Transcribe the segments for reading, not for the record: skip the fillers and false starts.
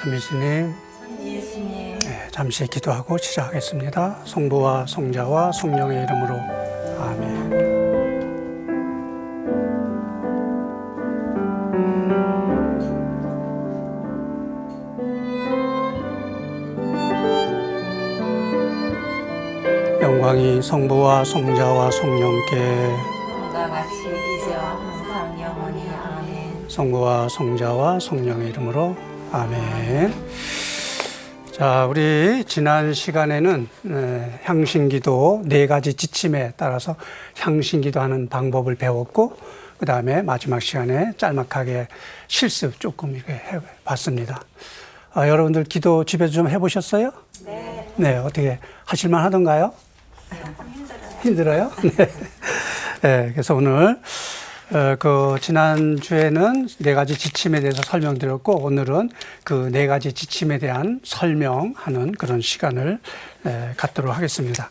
예수님, 예수님. 네, 잠시 기도하고 시작하겠습니다. 성부와 성자와 성령의 이름으로 아멘. 영광이 성부와 성자와 성령께 과 같이 이제와 항상 영원히 아멘. 성부와 성자와 성령의 이름으로 아멘. 자, 우리 지난 시간에는 향신기도 4가지 지침에 따라서 향신기도하는 방법을 배웠고, 그 다음에 마지막 시간에 짤막하게 실습 조금 이렇게 해봤습니다. 여러분들 기도 집에서 좀 해보셨어요? 네. 네, 어떻게 하실만 하던가요? 힘들어요? 네. 네, 그래서 오늘 지난주에는 4가지 지침에 대해서 설명드렸고, 오늘은 그 4가지 지침에 대한 설명하는 그런 시간을 갖도록 하겠습니다.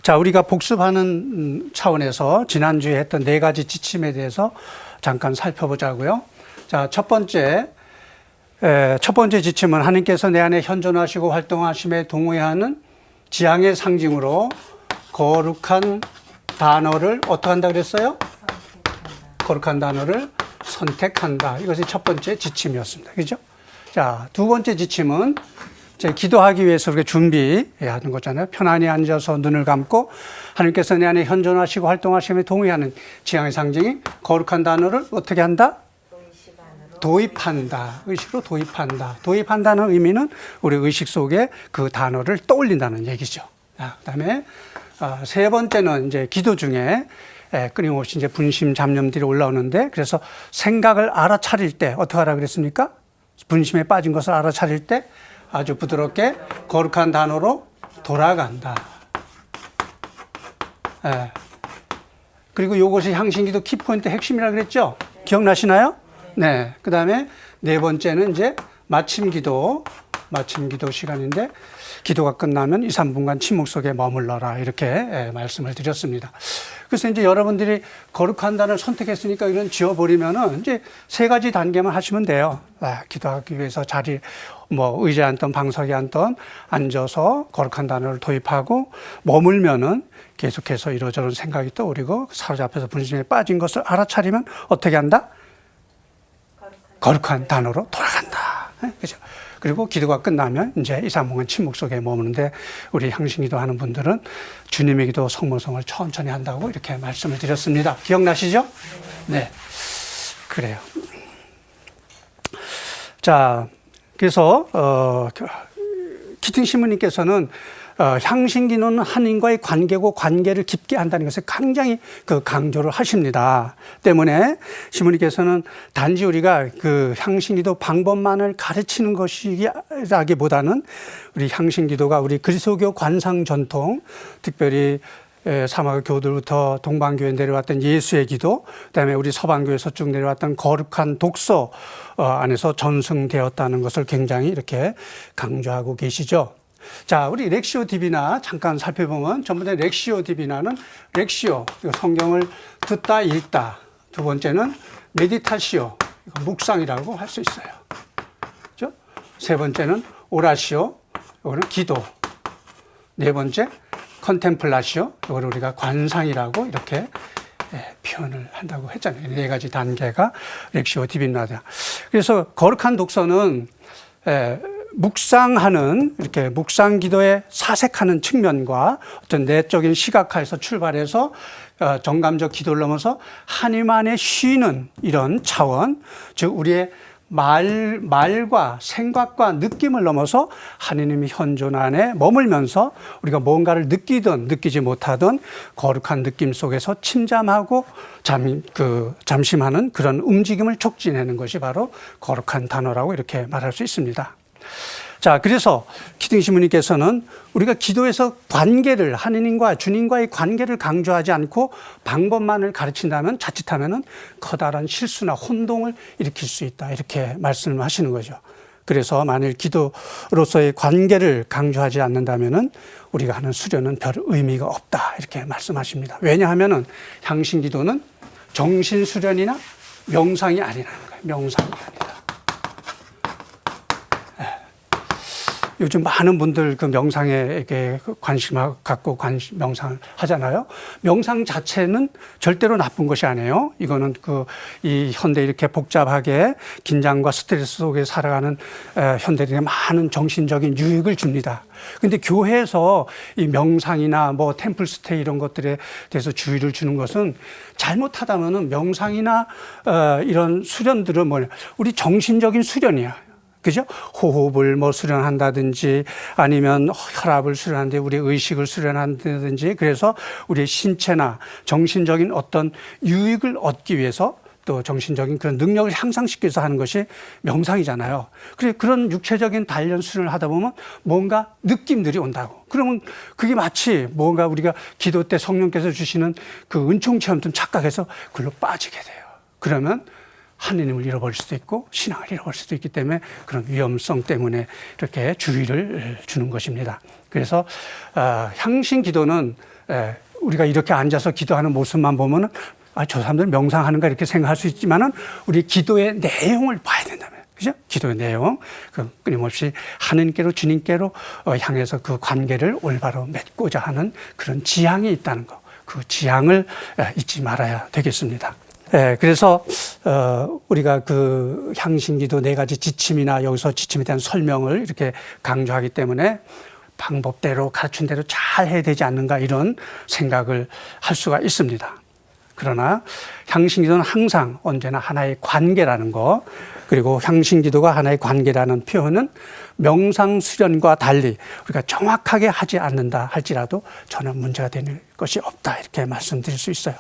자, 우리가 복습하는 차원에서 지난주에 했던 4가지 지침에 대해서 잠깐 살펴보자고요. 자, 첫 번째 지침은 하나님께서 내 안에 현존하시고 활동하심에 동의하는 지향의 상징으로 거룩한 단어를 어떻게 한다 그랬어요? 거룩한 단어를 선택한다. 이것이 첫 번째 지침이었습니다. 그죠? 자, 두 번째 지침은 기도하기 위해서 우리가 준비해야 하는 거잖아요. 편안히 앉아서 눈을 감고 하나님께서 내 안에 현존하시고 활동하심에 동의하는 지향의 상징이 거룩한 단어를 어떻게 한다? 도입한다. 의식으로 도입한다. 도입한다는 의미는 우리 의식 속에 그 단어를 떠올린다는 얘기죠. 자, 그 다음에 세 번째는 이제 기도 중에 끊임없이 이제 분심, 잡념들이 올라오는데, 그래서 생각을 알아차릴 때 어떻게 하라 그랬습니까? 분심에 빠진 것을 알아차릴 때 아주 부드럽게 거룩한 단어로 돌아간다. 그리고 이것이 향신기도 키포인트 핵심이라고 그랬죠? 기억나시나요? 네. 그 다음에 네 번째는 이제 마침 기도 시간인데, 기도가 끝나면 2, 3분간 침묵 속에 머물러라. 이렇게 말씀을 드렸습니다. 그래서 이제 여러분들이 거룩한 단어를 선택했으니까 이런 지워버리면은 이제 3가지 단계만 하시면 돼요. 기도하기 위해서 의자에 앉던 방석에 앉던 앉아서 거룩한 단어를 도입하고 머물면은 계속해서 이러저런 생각이 떠오르고 사로잡혀서 분심에 빠진 것을 알아차리면 어떻게 한다? 거룩한 단어로 돌아간다. 그죠? 그리고 기도가 끝나면 이제 2, 3분간 침묵 속에 머무는데, 우리 향신기도 하는 분들은 주님의 기도 성모성을 천천히 한다고 이렇게 말씀을 드렸습니다. 기억나시죠? 네. 그래요. 자, 그래서, 키팅 신부님께서는 향신기도는 하나님과의 관계고 관계를 깊게 한다는 것을 굉장히 강조를 하십니다. 때문에 신부님께서는 단지 우리가 그 향신기도 방법만을 가르치는 것이라기보다는 우리 향신기도가 우리 그리스도교 관상 전통, 특별히 사마가 교들부터 동방교회 내려왔던 예수의 기도, 그다음에 우리 서방교회에서 쭉 내려왔던 거룩한 독서 안에서 전승되었다는 것을 굉장히 이렇게 강조하고 계시죠. 자, 우리 렉시오 디비나 잠깐 살펴보면, 전번에 렉시오 디비나는 렉시오, 성경을 듣다 읽다. 두 번째는 메디타시오, 묵상이라고 할 수 있어요. 그렇죠? 세 번째는 오라시오, 이거는 기도. 네 번째 컨템플라시오, 이걸 우리가 관상이라고 이렇게 표현을 한다고 했잖아요. 4가지 단계가 렉시오 디비나다. 그래서 거룩한 독서는 묵상하는, 이렇게 묵상 기도에 사색하는 측면과 어떤 내적인 시각화에서 출발해서 정감적 기도를 넘어서 하나님 안에 쉬는 이런 차원, 즉 우리의 말과 생각과 느낌을 넘어서 하나님의 현존 안에 머물면서 우리가 뭔가를 느끼든 느끼지 못하든 거룩한 느낌 속에서 침잠하고 잠심하는 그런 움직임을 촉진하는 것이 바로 거룩한 단어라고 이렇게 말할 수 있습니다. 자, 그래서 키팅 신부님께서는 우리가 기도에서 관계를, 하느님과 주님과의 관계를 강조하지 않고 방법만을 가르친다면 자칫하면은 커다란 실수나 혼동을 일으킬 수 있다, 이렇게 말씀을 하시는 거죠. 그래서 만일 기도로서의 관계를 강조하지 않는다면은 우리가 하는 수련은 별 의미가 없다, 이렇게 말씀하십니다. 왜냐하면은 향신기도는 정신수련이나 명상이 아니라는 거예요. 명상이 아니다. 요즘 많은 분들 그 명상에 이렇게 관심 갖고 명상을 하잖아요. 명상 자체는 절대로 나쁜 것이 아니에요. 이거는 이 현대 이렇게 복잡하게 긴장과 스트레스 속에 살아가는 현대인에 많은 정신적인 유익을 줍니다. 근데 교회에서 이 명상이나 뭐 템플스테이 이런 것들에 대해서 주의를 주는 것은 잘못하다면은 명상이나 이런 수련들은 뭐냐, 우리 정신적인 수련이야. 그죠? 호흡을 뭐 수련한다든지 아니면 혈압을 수련하는데 우리 의식을 수련한다든지, 그래서 우리의 신체나 정신적인 어떤 유익을 얻기 위해서 또 정신적인 그런 능력을 향상시키기 위해서 하는 것이 명상이잖아요. 그런 육체적인 단련 수련을 하다 보면 뭔가 느낌들이 온다고. 그러면 그게 마치 뭔가 우리가 기도 때 성령께서 주시는 그 은총 체험처럼 착각해서 그걸로 빠지게 돼요. 그러면 하느님을 잃어버릴 수도 있고 신앙을 잃어버릴 수도 있기 때문에 그런 위험성 때문에 이렇게 주의를 주는 것입니다. 그래서 향신 기도는 우리가 이렇게 앉아서 기도하는 모습만 보면은 저 사람들 명상하는가 이렇게 생각할 수 있지만은 우리 기도의 내용을 봐야 된다면, 그죠? 기도의 내용, 끊임없이 하느님께로 주님께로 향해서 그 관계를 올바로 맺고자 하는 그런 지향이 있다는 거, 그 지향을 잊지 말아야 되겠습니다. 그래서 우리가 그 향신기도 4가지 지침이나 여기서 지침에 대한 설명을 이렇게 강조하기 때문에 방법대로 가르친 대로 잘 해야 되지 않는가 이런 생각을 할 수가 있습니다. 그러나 향신기도는 항상 언제나 하나의 관계라는 거, 그리고 향신기도가 하나의 관계라는 표현은 명상 수련과 달리 우리가 정확하게 하지 않는다 할지라도 전혀 문제가 되는 것이 없다, 이렇게 말씀드릴 수 있어요.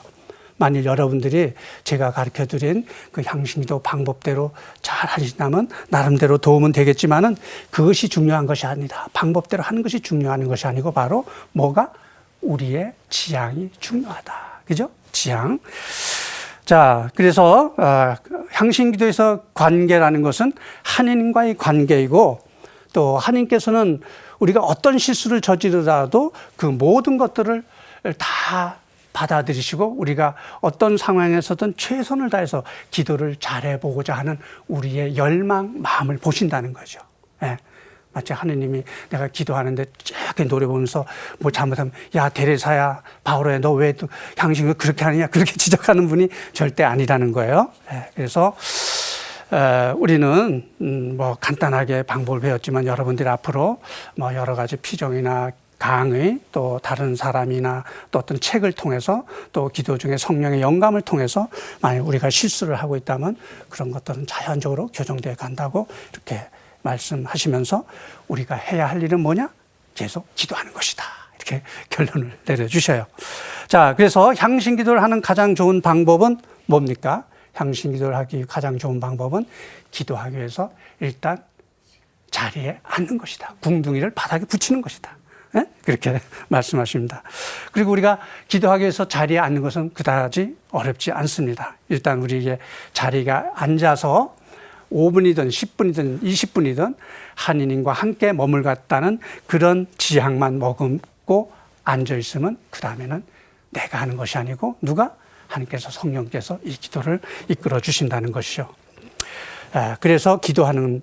만일 여러분들이 제가 가르쳐드린 그 향신기도 방법대로 잘 하신다면 나름대로 도움은 되겠지만은 그것이 중요한 것이 아니다. 방법대로 하는 것이 중요한 것이 아니고 바로 뭐가? 우리의 지향이 중요하다. 그죠? 지향. 자, 그래서 향신기도에서 관계라는 것은 하느님과의 관계이고, 또 하느님께서는 우리가 어떤 실수를 저지르더라도 그 모든 것들을 다 받아들이시고 우리가 어떤 상황에서든 최선을 다해서 기도를 잘해보고자 하는 우리의 열망, 마음을 보신다는 거죠. 마치 하느님이 내가 기도하는데 쫙 노래 보면서 뭐 잘못하면 야 데레사야 바오로야 너 왜 또 향신을 그렇게 하느냐 그렇게 지적하는 분이 절대 아니라는 거예요. 그래서 우리는 뭐 간단하게 방법을 배웠지만 여러분들이 앞으로 뭐 여러 가지 피정이나 강의, 또 다른 사람이나 또 어떤 책을 통해서 또 기도 중에 성령의 영감을 통해서 만약 우리가 실수를 하고 있다면 그런 것들은 자연적으로 교정되어 간다고 이렇게 말씀하시면서 우리가 해야 할 일은 뭐냐? 계속 기도하는 것이다. 이렇게 결론을 내려주셔요. 자, 그래서 향신기도를 하는 가장 좋은 방법은 뭡니까? 향신기도를 하기 가장 좋은 방법은 기도하기 위해서 일단 자리에 앉는 것이다. 궁둥이를 바닥에 붙이는 것이다. 그렇게 말씀하십니다. 그리고 우리가 기도하기 위해서 자리에 앉는 것은 그다지 어렵지 않습니다. 일단 우리에게 자리가 앉아서 5분이든 10분이든 20분이든 하느님과 함께 머물갔다는 그런 지향만 머금고 앉아있으면 그 다음에는 내가 하는 것이 아니고 누가? 하느님께서 성령께서 이 기도를 이끌어 주신다는 것이죠. 그래서 기도하는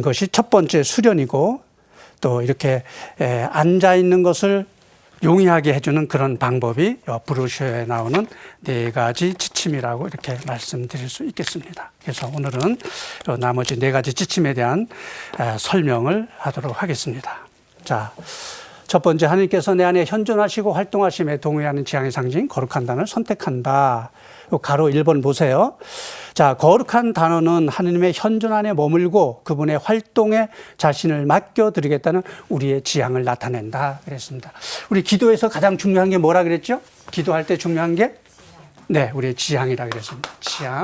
것이 첫 번째 수련이고, 또 이렇게 앉아있는 것을 용이하게 해주는 그런 방법이 브로셔에 나오는 4가지 지침이라고 이렇게 말씀드릴 수 있겠습니다. 그래서 오늘은 나머지 4가지 지침에 대한 설명을 하도록 하겠습니다. 자, 첫 번째, 하나님께서 내 안에 현존하시고 활동하심에 동의하는 지향의 상징 거룩한 단어를 선택한다. 가로 1번 보세요. 자, 거룩한 단어는 하느님의 현존 안에 머물고 그분의 활동에 자신을 맡겨드리겠다는 우리의 지향을 나타낸다 그랬습니다. 우리 기도에서 가장 중요한 게 뭐라 그랬죠? 기도할 때 중요한 게? 네, 우리의 지향이라 그랬습니다. 지향.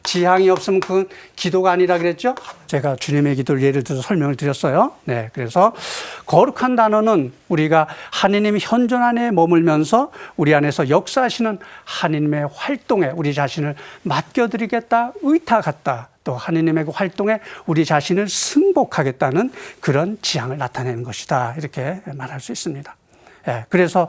지향이 없으면 그건 기도가 아니라 그랬죠? 제가 주님의 기도를 예를 들어서 설명을 드렸어요. 네, 그래서 거룩한 단어는 우리가 하느님 현존 안에 머물면서 우리 안에서 역사하시는 하느님의 활동에 우리 자신을 맡겨드리겠다, 의탁하다, 또 하느님의 그 활동에 우리 자신을 승복하겠다는 그런 지향을 나타내는 것이다. 이렇게 말할 수 있습니다. 그래서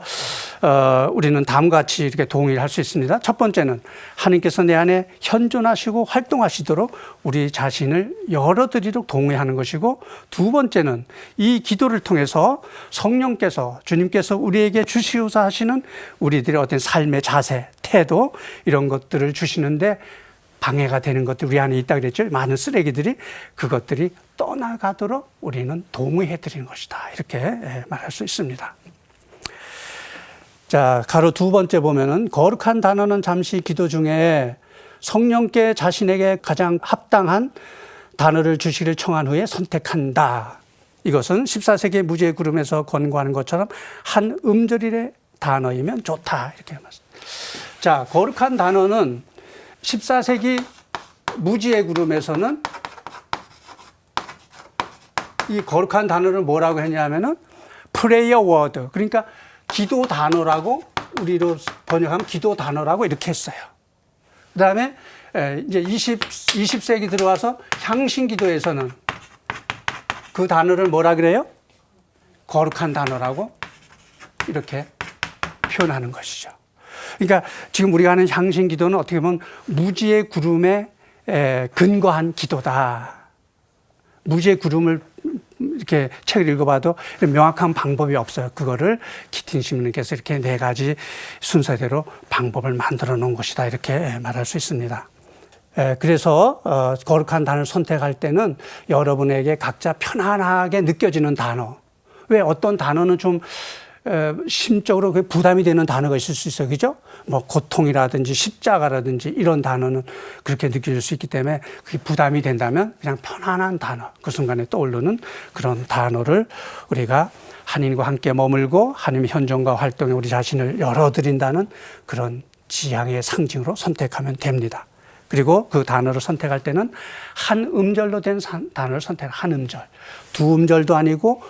우리는 다음과 같이 이렇게 동의를 할 수 있습니다. 첫 번째는 하나님께서 내 안에 현존하시고 활동하시도록 우리 자신을 열어드리도록 동의하는 것이고, 두 번째는 이 기도를 통해서 성령께서, 주님께서 우리에게 주시고자 하시는 우리들의 어떤 삶의 자세, 태도, 이런 것들을 주시는데 방해가 되는 것들 우리 안에 있다 그랬죠. 많은 쓰레기들이, 그것들이 떠나가도록 우리는 동의해 드리는 것이다, 이렇게 말할 수 있습니다. 자, 가로 두 번째 보면은 거룩한 단어는 잠시 기도 중에 성령께 자신에게 가장 합당한 단어를 주시기를 청한 후에 선택한다. 이것은 14세기 무지의 구름에서 권고하는 것처럼 한 음절의 단어이면 좋다, 이렇게 말합니다. 자, 거룩한 단어는 14세기 무지의 구름에서는 이 거룩한 단어를 뭐라고 했냐면은 prayer word, 그러니까 기도 단어라고, 우리로 번역하면 기도 단어라고 이렇게 했어요. 그 다음에 이제 20세기 들어와서 향신 기도에서는 그 단어를 뭐라 그래요? 거룩한 단어라고 이렇게 표현하는 것이죠. 그러니까 지금 우리가 하는 향신 기도는 어떻게 보면 무지의 구름에 근거한 기도다. 무지의 구름을 이렇게 책을 읽어봐도 명확한 방법이 없어요. 그거를 키팅 시민님께서 이렇게 네 가지 순서대로 방법을 만들어 놓은 것이다, 이렇게 말할 수 있습니다. 그래서 거룩한 단어를 선택할 때는 여러분에게 각자 편안하게 느껴지는 단어, 왜 어떤 단어는 좀 심적으로 부담이 되는 단어가 있을 수 있어요. 그죠? 뭐 고통이라든지 십자가라든지 이런 단어는 그렇게 느껴질 수 있기 때문에 그게 부담이 된다면 그냥 편안한 단어, 그 순간에 떠오르는 그런 단어를 우리가 하나님과 함께 머물고 하나님의 현존과 활동에 우리 자신을 열어드린다는 그런 지향의 상징으로 선택하면 됩니다. 그리고 그 단어를 선택할 때는 한 음절로 된 단어를 한 음절, 두 음절도 아니고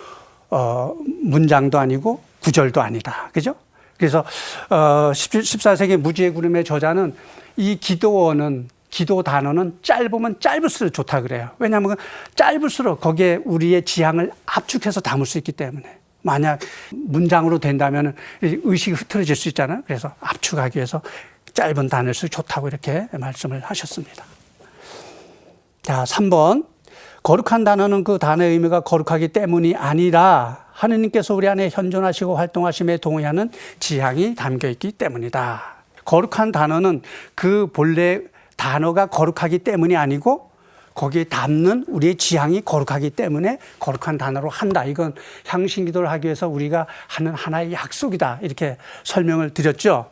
문장도 아니고 구절도 아니다. 그죠? 그래서 14세기 무지의 구름의 저자는 이 기도 단어는 짧으면 짧을수록 좋다 그래요. 왜냐하면 짧을수록 거기에 우리의 지향을 압축해서 담을 수 있기 때문에. 만약 문장으로 된다면 의식이 흐트러질 수 있잖아요. 그래서 압축하기 위해서 짧은 단어일수록 좋다고 이렇게 말씀을 하셨습니다. 자, 3번. 거룩한 단어는 그 단어의 의미가 거룩하기 때문이 아니라 하느님께서 우리 안에 현존하시고 활동하심에 동의하는 지향이 담겨 있기 때문이다. 거룩한 단어는 그 본래 단어가 거룩하기 때문이 아니고 거기에 담는 우리의 지향이 거룩하기 때문에 거룩한 단어로 한다. 이건 향신 기도를 하기 위해서 우리가 하는 하나의 약속이다, 이렇게 설명을 드렸죠.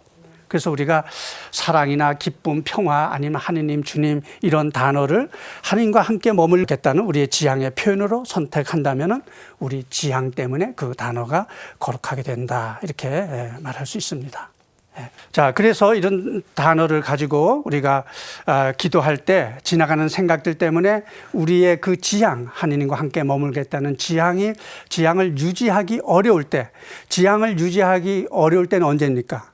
그래서 우리가 사랑이나 기쁨, 평화, 아니면 하느님, 주님, 이런 단어를 하느님과 함께 머물겠다는 우리의 지향의 표현으로 선택한다면 우리 지향 때문에 그 단어가 거룩하게 된다, 이렇게 말할 수 있습니다. 자, 그래서 이런 단어를 가지고 우리가 기도할 때 지나가는 생각들 때문에 우리의 그 지향, 하느님과 함께 머물겠다는 지향을 유지하기 어려울 때는 언제입니까?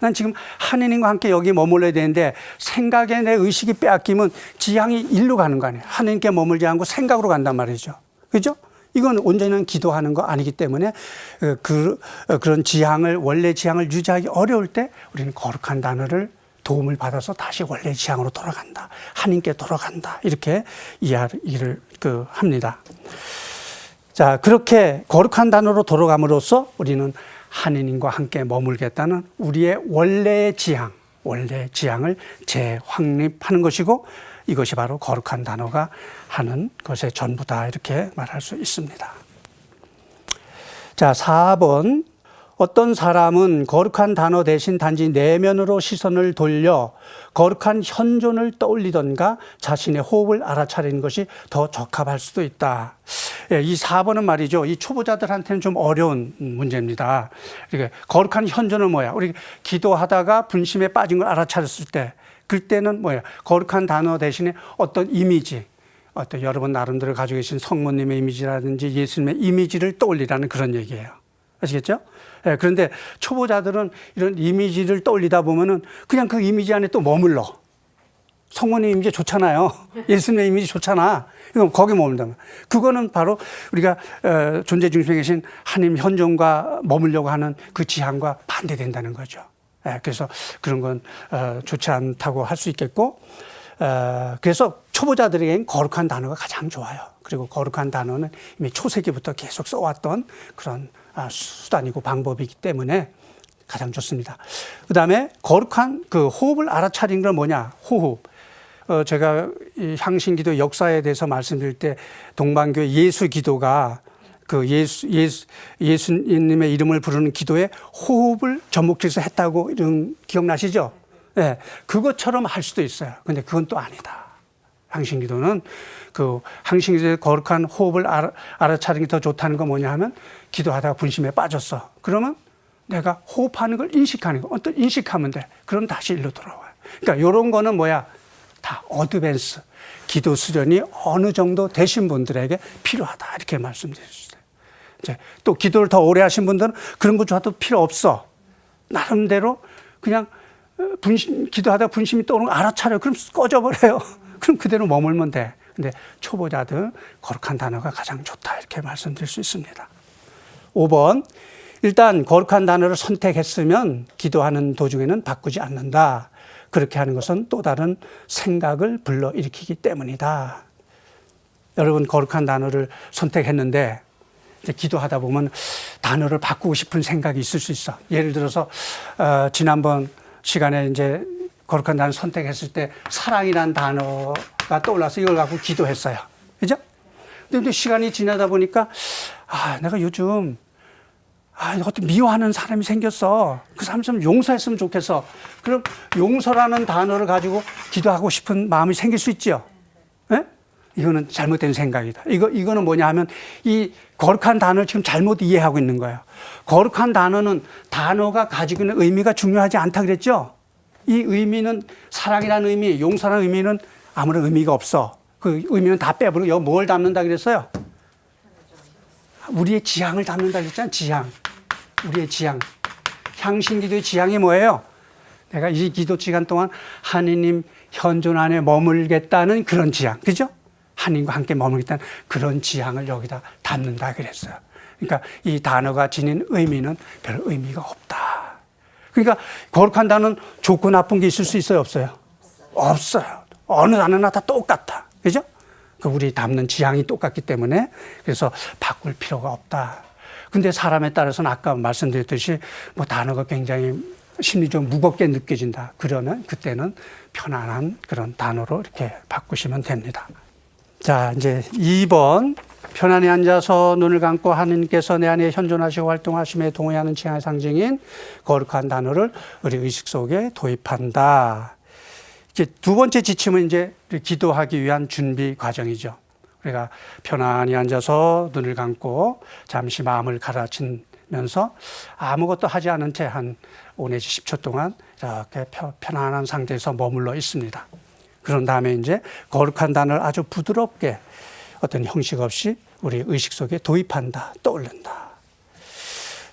난 지금 하느님과 함께 여기 머물러야 되는데 생각에 내 의식이 빼앗기면 지향이 일로 가는 거 아니에요. 하느님께 머물지 않고 생각으로 간단 말이죠. 그죠? 이건 온전히 기도하는 거 아니기 때문에 그런 원래 지향을 유지하기 어려울 때 우리는 거룩한 단어를 도움을 받아서 다시 원래 지향으로 돌아간다, 하느님께 돌아간다, 이렇게 이해를 합니다. 자, 그렇게 거룩한 단어로 돌아감으로써 우리는 하느님과 함께 머물겠다는 우리의 원래 지향을 재확립하는 것이고, 이것이 바로 거룩한 단어가 하는 것의 전부다, 이렇게 말할 수 있습니다. 자, 4번. 어떤 사람은 거룩한 단어 대신 단지 내면으로 시선을 돌려 거룩한 현존을 떠올리던가 자신의 호흡을 알아차리는 것이 더 적합할 수도 있다. 이 4번은 말이죠, 이 초보자들한테는 좀 어려운 문제입니다. 그러니까 거룩한 현존은 뭐야? 우리 기도하다가 분심에 빠진 걸 알아차렸을 때, 그때는 뭐야? 거룩한 단어 대신에 어떤 이미지, 어떤 여러분 나름대로 가지고 계신 성모님의 이미지라든지 예수님의 이미지를 떠올리라는 그런 얘기예요. 아시겠죠? 그런데 초보자들은 이런 이미지를 떠올리다 보면은 그냥 그 이미지 안에 또 머물러. 성모님 이미지 좋잖아요. 예수님의 이미지 좋잖아. 이건 거기 머물다. 그거는 바로 우리가 존재 중심에 계신 하나님 현존과 머물려고 하는 그 지향과 반대된다는 거죠. 그래서 그런 건 좋지 않다고 할 수 있겠고, 그래서 초보자들에겐 거룩한 단어가 가장 좋아요. 그리고 거룩한 단어는 이미 초세기부터 계속 써왔던 그런 수단이고 방법이기 때문에 가장 좋습니다. 그 다음에 거룩한 그 호흡을 알아차린 건 뭐냐? 호흡. 제가 이 향신기도 역사에 대해서 말씀드릴 때 동방교회 예수기도가 그 예수님의 이름을 부르는 기도에 호흡을 접목해서 했다고 이런 기억나시죠? 네, 그것처럼 할 수도 있어요. 근데 그건 또 아니다. 향신기도는 그 향신기도의 거룩한 호흡을 알아차리는 게 더 좋다는 건 뭐냐 하면 기도하다가 분심에 빠졌어. 그러면 내가 호흡하는 걸 인식하는 거, 어떤 인식하면 돼. 그럼 다시 일로 돌아와요. 그러니까 이런 거는 뭐야? 다 어드밴스, 기도 수련이 어느 정도 되신 분들에게 필요하다. 이렇게 말씀드렸어요. 이제 또 기도를 더 오래 하신 분들은 그런 거 좋아도 필요 없어. 나름대로 그냥 기도하다 분심이 떠오르는 거 알아차려. 그럼 꺼져버려요. 그럼 그대로 머물면 돼. 근데 초보자들 거룩한 단어가 가장 좋다. 이렇게 말씀드릴 수 있습니다. 5번. 일단 거룩한 단어를 선택했으면 기도하는 도중에는 바꾸지 않는다. 그렇게 하는 것은 또 다른 생각을 불러일으키기 때문이다. 여러분 거룩한 단어를 선택했는데 이제 기도하다 보면 단어를 바꾸고 싶은 생각이 있을 수 있어. 예를 들어서 지난번 시간에 이제 거룩한 단어 선택했을 때 사랑이라는 단어가 떠올라서 이걸 갖고 기도했어요. 그죠? 근데 시간이 지나다 보니까 내가 요즘 어떤 미워하는 사람이 생겼어. 그 사람 좀 용서했으면 좋겠어. 그럼 용서라는 단어를 가지고 기도하고 싶은 마음이 생길 수 있죠. 네? 이거는 잘못된 생각이다. 이거는 뭐냐 하면 이 거룩한 단어를 지금 잘못 이해하고 있는 거예요. 거룩한 단어는 단어가 가지고 있는 의미가 중요하지 않다 그랬죠. 이 의미는 사랑이라는 의미, 용서라는 의미는 아무런 의미가 없어. 그 의미는 다 빼버리고 여기 뭘 담는다 그랬어요? 우리의 지향을 담는다 그랬잖아요. 지향. 우리의 지향. 향신기도의 지향이 뭐예요? 내가 이 기도 시간 동안 하느님 현존 안에 머물겠다는 그런 지향. 그죠? 하느님과 함께 머물겠다는 그런 지향을 여기다 담는다 그랬어요. 그러니까 이 단어가 지닌 의미는 별 의미가 없다. 그러니까 거룩한 단어는 좋고 나쁜 게 있을 수 있어요? 없어요? 없어요. 어느 단어나 다 똑같다. 그죠? 우리 담는 지향이 똑같기 때문에 그래서 바꿀 필요가 없다. 근데 사람에 따라서는 아까 말씀드렸듯이 뭐 단어가 굉장히 심리적으로 무겁게 느껴진다. 그러면 그때는 편안한 그런 단어로 이렇게 바꾸시면 됩니다. 자, 이제 2번. 편안히 앉아서 눈을 감고 하느님께서 내 안에 현존하시고 활동하심에 동의하는 지향의 상징인 거룩한 단어를 우리 의식 속에 도입한다. 두 번째 지침은 이제 기도하기 위한 준비 과정이죠. 우리가 편안히 앉아서 눈을 감고 잠시 마음을 가라앉히면서 아무것도 하지 않은 채 한 5 내지 10초 동안 이렇게 편안한 상태에서 머물러 있습니다. 그런 다음에 이제 거룩한 단어를 아주 부드럽게 어떤 형식 없이 우리 의식 속에 도입한다, 떠올린다.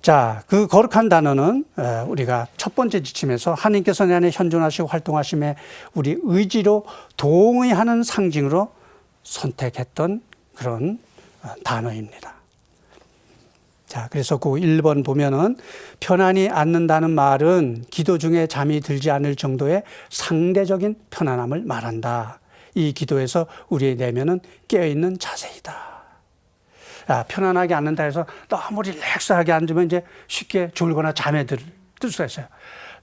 자, 그 거룩한 단어는 우리가 첫 번째 지침에서 하나님께서 내 안에 현존하시고 활동하심에 우리 의지로 동의하는 상징으로 선택했던 그런 단어입니다. 자, 그래서 그 1번 보면은 편안히 앉는다는 말은 기도 중에 잠이 들지 않을 정도의 상대적인 편안함을 말한다. 이 기도에서 우리의 내면은 깨어있는 자세이다. 편안하게 앉는다 해서 너무 릴렉스하게 앉으면 이제 쉽게 졸거나 잠에 들 수가 있어요.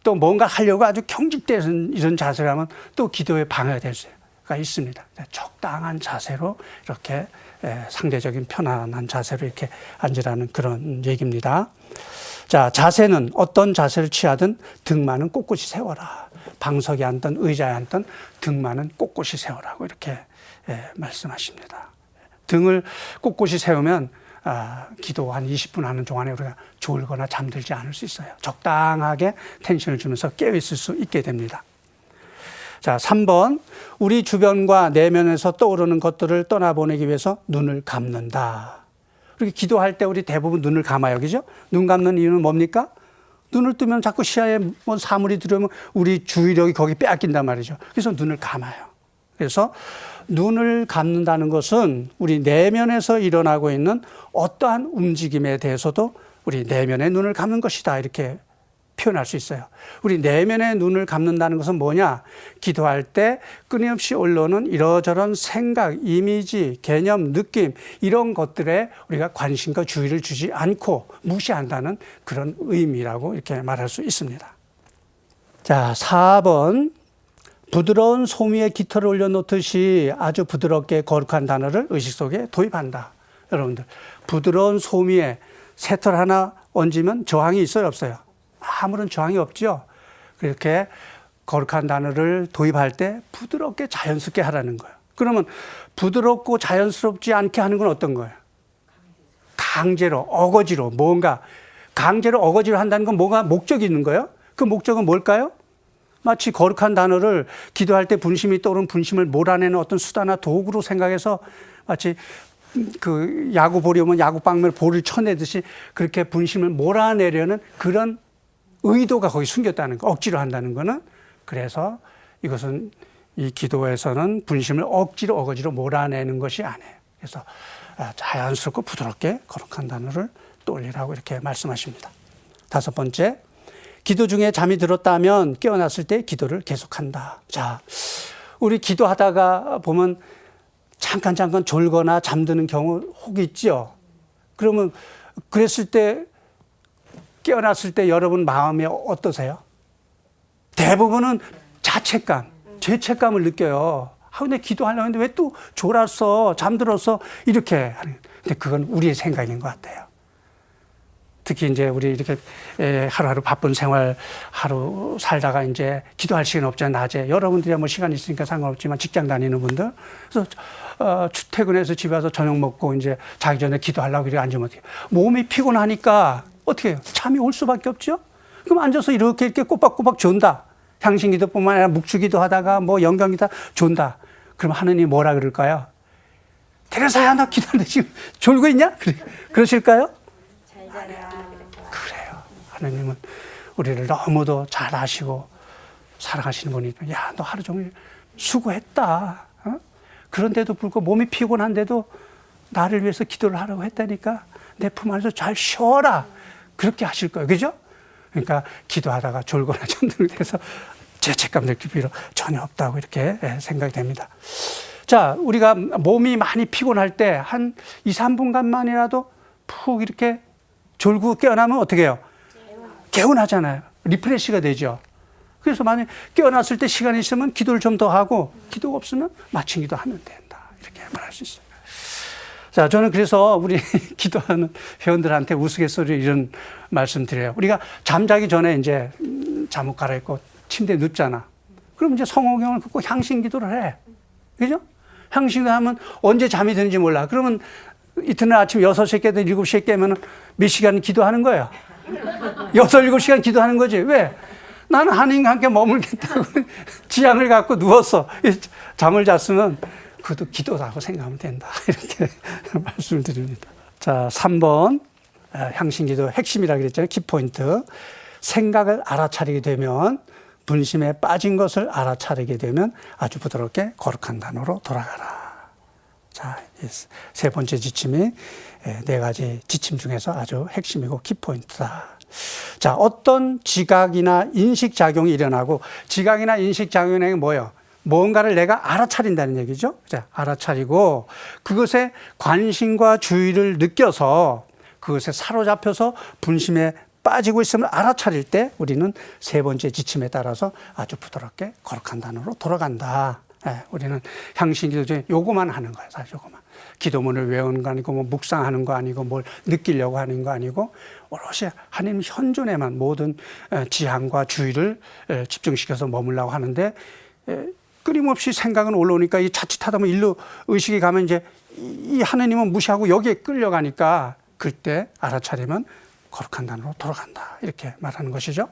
또 뭔가 하려고 아주 경직되는 이런 자세를 하면 또 기도에 방해가 될 수가 있습니다. 적당한 자세로 이렇게 상대적인 편안한 자세로 이렇게 앉으라는 그런 얘기입니다. 자, 자세는 어떤 자세를 취하든 등만은 꼿꼿이 세워라. 방석에 앉든 의자에 앉든 등만은 꼿꼿이 세우라고 이렇게 말씀하십니다. 등을 꼿꼿이 세우면 기도 한 20분 하는 동안에 우리가 졸거나 잠들지 않을 수 있어요. 적당하게 텐션을 주면서 깨어있을 수 있게 됩니다. 자, 3번. 우리 주변과 내면에서 떠오르는 것들을 떠나보내기 위해서 눈을 감는다. 이렇게 기도할 때 우리 대부분 눈을 감아요. 그죠? 눈 감는 이유는 뭡니까? 눈을 뜨면 자꾸 시야에 뭐 사물이 들어오면 우리 주의력이 거기 빼앗긴단 말이죠. 그래서 눈을 감아요. 그래서 눈을 감는다는 것은 우리 내면에서 일어나고 있는 어떠한 움직임에 대해서도 우리 내면의 눈을 감는 것이다, 이렇게 표현할 수 있어요. 우리 내면의 눈을 감는다는 것은 뭐냐? 기도할 때 끊임없이 올라오는 이러저런 생각, 이미지, 개념, 느낌, 이런 것들에 우리가 관심과 주의를 주지 않고 무시한다는 그런 의미라고 이렇게 말할 수 있습니다. 자, 4번. 부드러운 솜 위에 깃털을 올려놓듯이 아주 부드럽게 거룩한 단어를 의식 속에 도입한다. 여러분들, 부드러운 솜 위에 새털 하나 얹으면 저항이 있어요, 없어요? 아무런 저항이 없죠. 그렇게 거룩한 단어를 도입할 때 부드럽게 자연스럽게 하라는 거예요. 그러면 부드럽고 자연스럽지 않게 하는 건 어떤 거예요? 강제로, 어거지로, 뭔가 강제로, 어거지로 한다는 건 뭐가 목적이 있는 거예요? 그 목적은 뭘까요? 마치 거룩한 단어를 기도할 때 분심이 떠오른 분심을 몰아내는 어떤 수단이나 도구로 생각해서 마치 그 야구 볼이 오면 야구 방망이를 볼을 쳐내듯이 그렇게 분심을 몰아내려는 그런 의도가 거기 숨겼다는 거, 억지로 한다는 거는. 그래서 이것은 이 기도에서는 분심을 억지로 어거지로 몰아내는 것이 아니에요. 그래서 자연스럽고 부드럽게 거룩한 단어를 떠올리라고 이렇게 말씀하십니다. 5번째, 기도 중에 잠이 들었다면 깨어났을 때 기도를 계속한다. 자, 우리 기도하다가 보면 잠깐 졸거나 잠드는 경우 혹 있죠. 그러면 그랬을 때, 깨어났을 때 여러분 마음이 어떠세요? 대부분은 자책감, 죄책감을 느껴요. 아, 근데 기도하려고 했는데 왜 또 졸았어, 잠들었어, 이렇게 하는. 근데 그건 우리의 생각인 것 같아요. 특히 이제 우리 이렇게 하루하루 바쁜 생활 하루 살다가 이제 기도할 시간 없잖아요, 낮에. 여러분들이 뭐 시간 있으니까 상관없지만 직장 다니는 분들. 그래서 퇴근해서 집에 와서 저녁 먹고 이제 자기 전에 기도하려고 이렇게 앉으면 어떻게 해요? 몸이 피곤하니까 어떻게 해요? 잠이 올 수밖에 없죠? 그럼 앉아서 이렇게 꼬박꼬박 존다. 향신기도뿐만 아니라 묵주기도 하다가 뭐 영경기도 존다. 그럼 하느님이 뭐라 그럴까요? 테레사야, 너 기도하는데 지금 졸고 있냐? 그러실까요? 그래요. 하느님은 우리를 너무도 잘 아시고 사랑하시는 분이니까, 야, 너 하루 종일 수고했다. 어? 그런데도 불구하고 몸이 피곤한데도 나를 위해서 기도를 하라고 했다니까 내 품 안에서 잘 쉬어라. 그렇게 하실 거예요. 그죠? 그러니까 기도하다가 졸거나 잠들게 돼서 죄책감 느낄 필요 전혀 없다고 이렇게 생각이 됩니다. 자, 우리가 몸이 많이 피곤할 때 한 2, 3분간만이라도 푹 이렇게 졸고 깨어나면 어떻게 해요? 개운하잖아요. 리프레시가 되죠. 그래서 만약 깨어났을 때 시간이 있으면 기도를 좀 더 하고, 기도가 없으면 마친 기도 하면 된다. 이렇게 말할 수 있어요. 자, 저는 그래서 우리 기도하는 회원들한테 우스갯소리 이런 말씀 드려요. 우리가 잠자기 전에 이제 잠옷 갈아입고 침대에 눕잖아. 그럼 이제 성호경을 긋고 향신 기도를 해. 그죠? 향신 기도하면 언제 잠이 드는지 몰라. 그러면 이튿날 아침 6시에 깨든 7시에 깨면 몇 시간 기도하는 거예요? 6, 7시간 기도하는 거지. 왜? 나는 하나님과 함께 머물겠다고 지향을 갖고 누웠어. 잠을 잤으면 그것도 기도라고 생각하면 된다. 이렇게 말씀을 드립니다. 자, 3번. 향신기도 핵심이라고 그랬잖아요. 키포인트. 생각을 알아차리게 되면, 분심에 빠진 것을 알아차리게 되면 아주 부드럽게 거룩한 단어로 돌아가라. 자, 세 번째 지침이 4가지 지침 중에서 아주 핵심이고 키포인트다. 자, 어떤 지각이나 인식작용이 일어나고, 지각이나 인식작용이 뭐예요? 뭔가를 내가 알아차린다는 얘기죠. 자, 알아차리고 그것에 관심과 주의를 느껴서 그것에 사로잡혀서 분심에 빠지고 있음을 알아차릴 때 우리는 3번째 지침에 따라서 아주 부드럽게 거룩한 단어로 돌아간다. 우리는 향신기도 중에 요거만 하는 거예요. 사실 요거만. 기도문을 외우는 거 아니고 뭐 묵상하는 거 아니고 뭘 느끼려고 하는 거 아니고 오롯이 하나님 현존에만 모든 지향과 주의를 집중시켜서 머물라고 하는데, 끊임없이 생각은 올라오니까 이 자칫하다 보면 일로 의식이 가면 이제 이 하느님은 무시하고 여기에 끌려가니까 그때 알아차리면 거룩한 단어로 돌아간다. 이렇게 말하는 것이죠.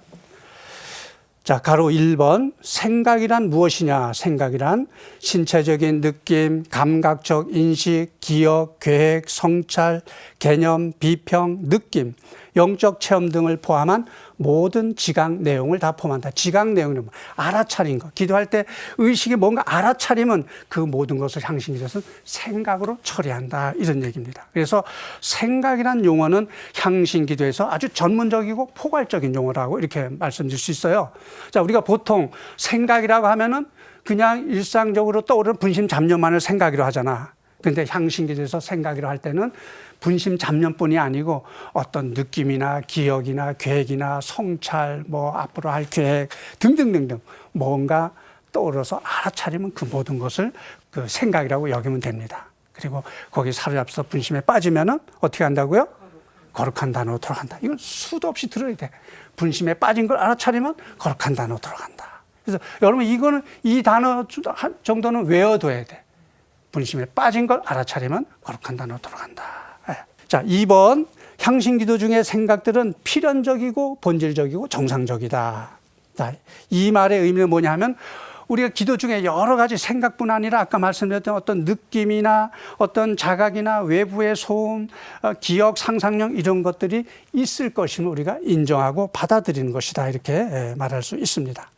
자, 가로 1번. 생각이란 무엇이냐? 생각이란 신체적인 느낌, 감각적 인식, 기억, 계획, 성찰, 개념, 비평, 느낌, 영적 체험 등을 포함한 모든 지각 내용을 다 포함한다. 지각 내용은 알아차린 것. 기도할 때 의식이 뭔가 알아차리면 그 모든 것을 향신기도에서는 생각으로 처리한다. 이런 얘기입니다. 그래서 생각이란 용어는 향신기도에서 아주 전문적이고 포괄적인 용어라고 이렇게 말씀드릴 수 있어요. 자, 우리가 보통 생각이라고 하면은 그냥 일상적으로 떠오르는 분심 잡념만을 생각이라고 하잖아. 근데 향신기도에서 생각이라고 할 때는 분심 잡념뿐이 아니고 어떤 느낌이나 기억이나 계획이나 성찰, 뭐 앞으로 할 계획 등등등등 뭔가 떠오르서 알아차리면 그 모든 것을 그 생각이라고 여기면 됩니다. 그리고 거기 사로잡혀서 분심에 빠지면은 어떻게 한다고요? 거룩한 단어로 들어간다. 이건 수도 없이 들어야 돼. 분심에 빠진 걸 알아차리면 거룩한 단어로 들어간다. 그래서 여러분 이거는 이 단어 정도는 외워둬야 돼. 분심에 빠진 걸 알아차리면 거룩한 단어로 들어간다. 네. 자, 2번 향신기도 중에 생각들은 필연적이고 본질적이고 정상적이다. 자, 이 말의 의미는 뭐냐 하면 우리가 기도 중에 여러 가지 생각뿐 아니라 아까 말씀드렸던 어떤 느낌이나 어떤 자각이나 외부의 소음, 기억, 상상력 이런 것들이 있을 것임을 우리가 인정하고 받아들이는 것이다. 이렇게 말할 수 있습니다.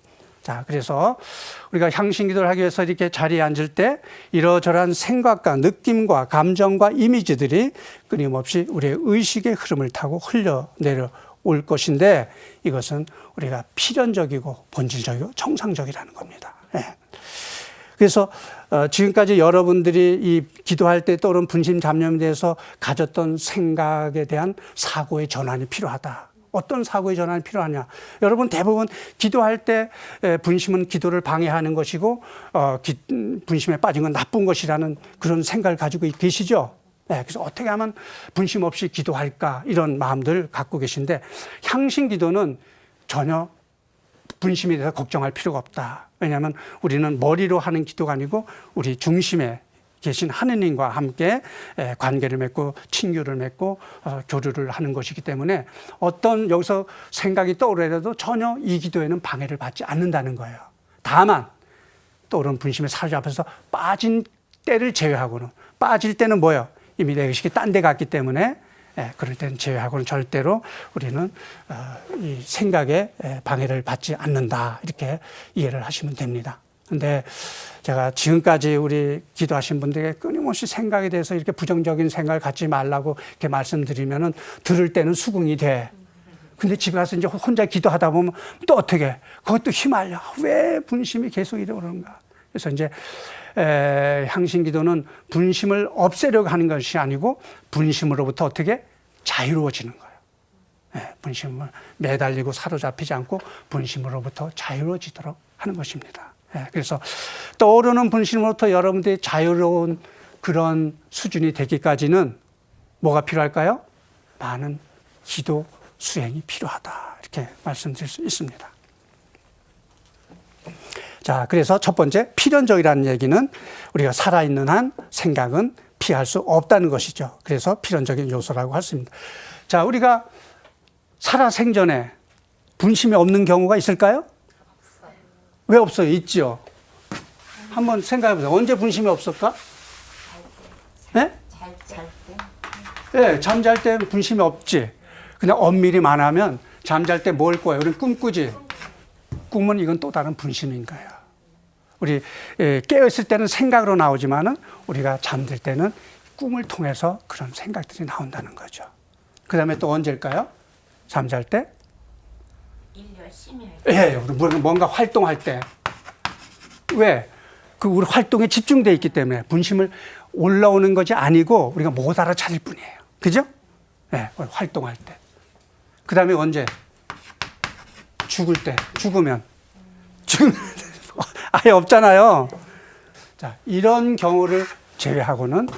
자, 그래서 우리가 향신기도를 하기 위해서 이렇게 자리에 앉을 때 이러저러한 생각과 느낌과 감정과 이미지들이 끊임없이 우리의 의식의 흐름을 타고 흘러내려올 것인데 이것은 우리가 필연적이고 본질적이고 정상적이라는 겁니다. 예. 그래서 지금까지 여러분들이 이 기도할 때 떠오른 분심 잡념에 대해서 가졌던 생각에 대한 사고의 전환이 필요하다. 어떤 사고의 전환이 필요하냐. 여러분 대부분 기도할 때 분심은 기도를 방해하는 것이고 분심에 빠진 건 나쁜 것이라는 그런 생각을 가지고 계시죠. 네, 그래서 어떻게 하면 분심 없이 기도할까 이런 마음들 갖고 계신데 향신기도는 전혀 분심에 대해서 걱정할 필요가 없다. 왜냐하면 우리는 머리로 하는 기도가 아니고 우리 중심에 계신 하느님과 함께 관계를 맺고 친교를 맺고 교류를 하는 것이기 때문에 어떤 여기서 생각이 떠오르더라도 전혀 이 기도에는 방해를 받지 않는다는 거예요. 다만 떠오르는 분심에 사로잡혀서 빠진 때를 제외하고는 빠질 때는 뭐예요? 이미 내 의식이 딴 데 갔기 때문에 그럴 때는 제외하고는 절대로 우리는 이 생각에 방해를 받지 않는다. 이렇게 이해를 하시면 됩니다. 근데 제가 지금까지 우리 기도하신 분들에게 끊임없이 생각에 대해서 이렇게 부정적인 생각을 갖지 말라고 이렇게 말씀드리면은 들을 때는 수긍이 돼. 근데 집에 가서 이제 혼자 기도하다 보면 또 어떻게? 그것도 휘말려. 왜 분심이 계속 이래 오는가? 그래서 이제 향신 기도는 분심을 없애려고 하는 것이 아니고 분심으로부터 어떻게 자유로워지는 거예요. 분심을 매달리고 사로잡히지 않고 분심으로부터 자유로워지도록 하는 것입니다. 그래서 떠오르는 분심으로부터 여러분들이 자유로운 그런 수준이 되기까지는 뭐가 필요할까요? 많은 기도 수행이 필요하다. 이렇게 말씀드릴 수 있습니다. 자, 그래서 첫 번째 필연적이라는 얘기는 우리가 살아있는 한 생각은 피할 수 없다는 것이죠. 그래서 필연적인 요소라고 할 수 있습니다. 자, 우리가 살아생전에 분심이 없는 경우가 있을까요? 왜 없어요? 있죠. 한번 생각해 보세요. 언제 분심이 없을까? 네? 잘 때. 네, 잠잘 때 분심이 없지. 그냥 엄밀히 말하면 잠잘 때 뭘 꿔요? 우리 꿈꾸지. 꿈은 이건 또 다른 분심인 거예요. 우리 깨어있을 때는 생각으로 나오지만은 우리가 잠들 때는 꿈을 통해서 그런 생각들이 나온다는 거죠. 그 다음에 또 언제일까요? 잠잘 때? 일 열심히 할 예, 우리 뭔가 활동할 때. 왜? 그 우리 활동에 집중되어 있기 때문에 분심을 올라오는 것이 아니고 우리가 못 알아차릴 뿐이에요. 그죠? 예, 활동할 때. 그 다음에 언제? 죽을 때. 죽으면 아예 없잖아요. 자, 이런 경우를 제외하고는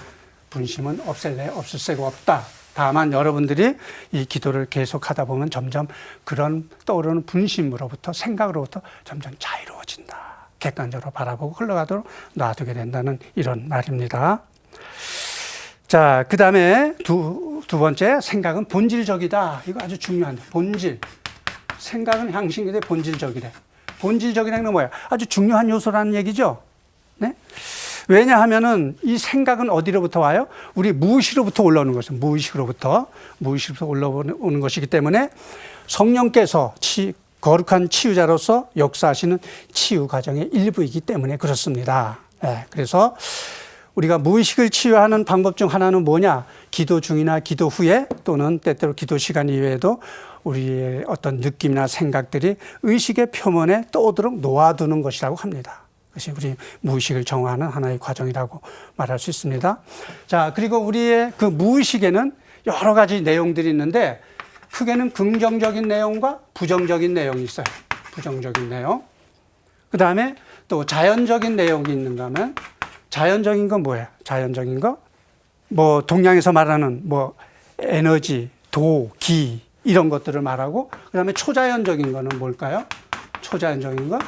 분심은 없을 새가 없다. 다만 여러분들이 이 기도를 계속하다 보면 점점 그런 떠오르는 분심으로부터 생각으로부터 점점 자유로워진다. 객관적으로 바라보고 흘러가도록 놔두게 된다는 이런 말입니다. 자, 그 다음에 두 번째 생각은 본질적이다. 이거 아주 중요한 본질. 생각은 향신기도의 본질적이래. 본질적이라는 건 뭐야? 아주 중요한 요소라는 얘기죠. 네? 왜냐하면은 이 생각은 어디로부터 와요? 우리 무의식으로부터 올라오는 것은 무의식으로부터 올라오는 것이기 때문에 성령께서 거룩한 치유자로서 역사하시는 치유 과정의 일부이기 때문에 그렇습니다. 예, 그래서 우리가 무의식을 치유하는 방법 중 하나는 뭐냐? 기도 중이나 기도 후에 또는 때때로 기도 시간 이외에도 우리의 어떤 느낌이나 생각들이 의식의 표면에 떠오도록 놓아두는 것이라고 합니다. 그것이 우리 무의식을 정화하는 하나의 과정이라고 말할 수 있습니다. 자, 그리고 우리의 그 무의식에는 여러 가지 내용들이 있는데 크게는 긍정적인 내용과 부정적인 내용이 있어요. 부정적인 내용. 그 다음에 또 자연적인 내용이 있는가 하면 자연적인 건 뭐예요? 자연적인 거? 뭐 동양에서 말하는 뭐 에너지, 도, 기 이런 것들을 말하고 그 다음에 초자연적인 거는 뭘까요? 초자연적인 거?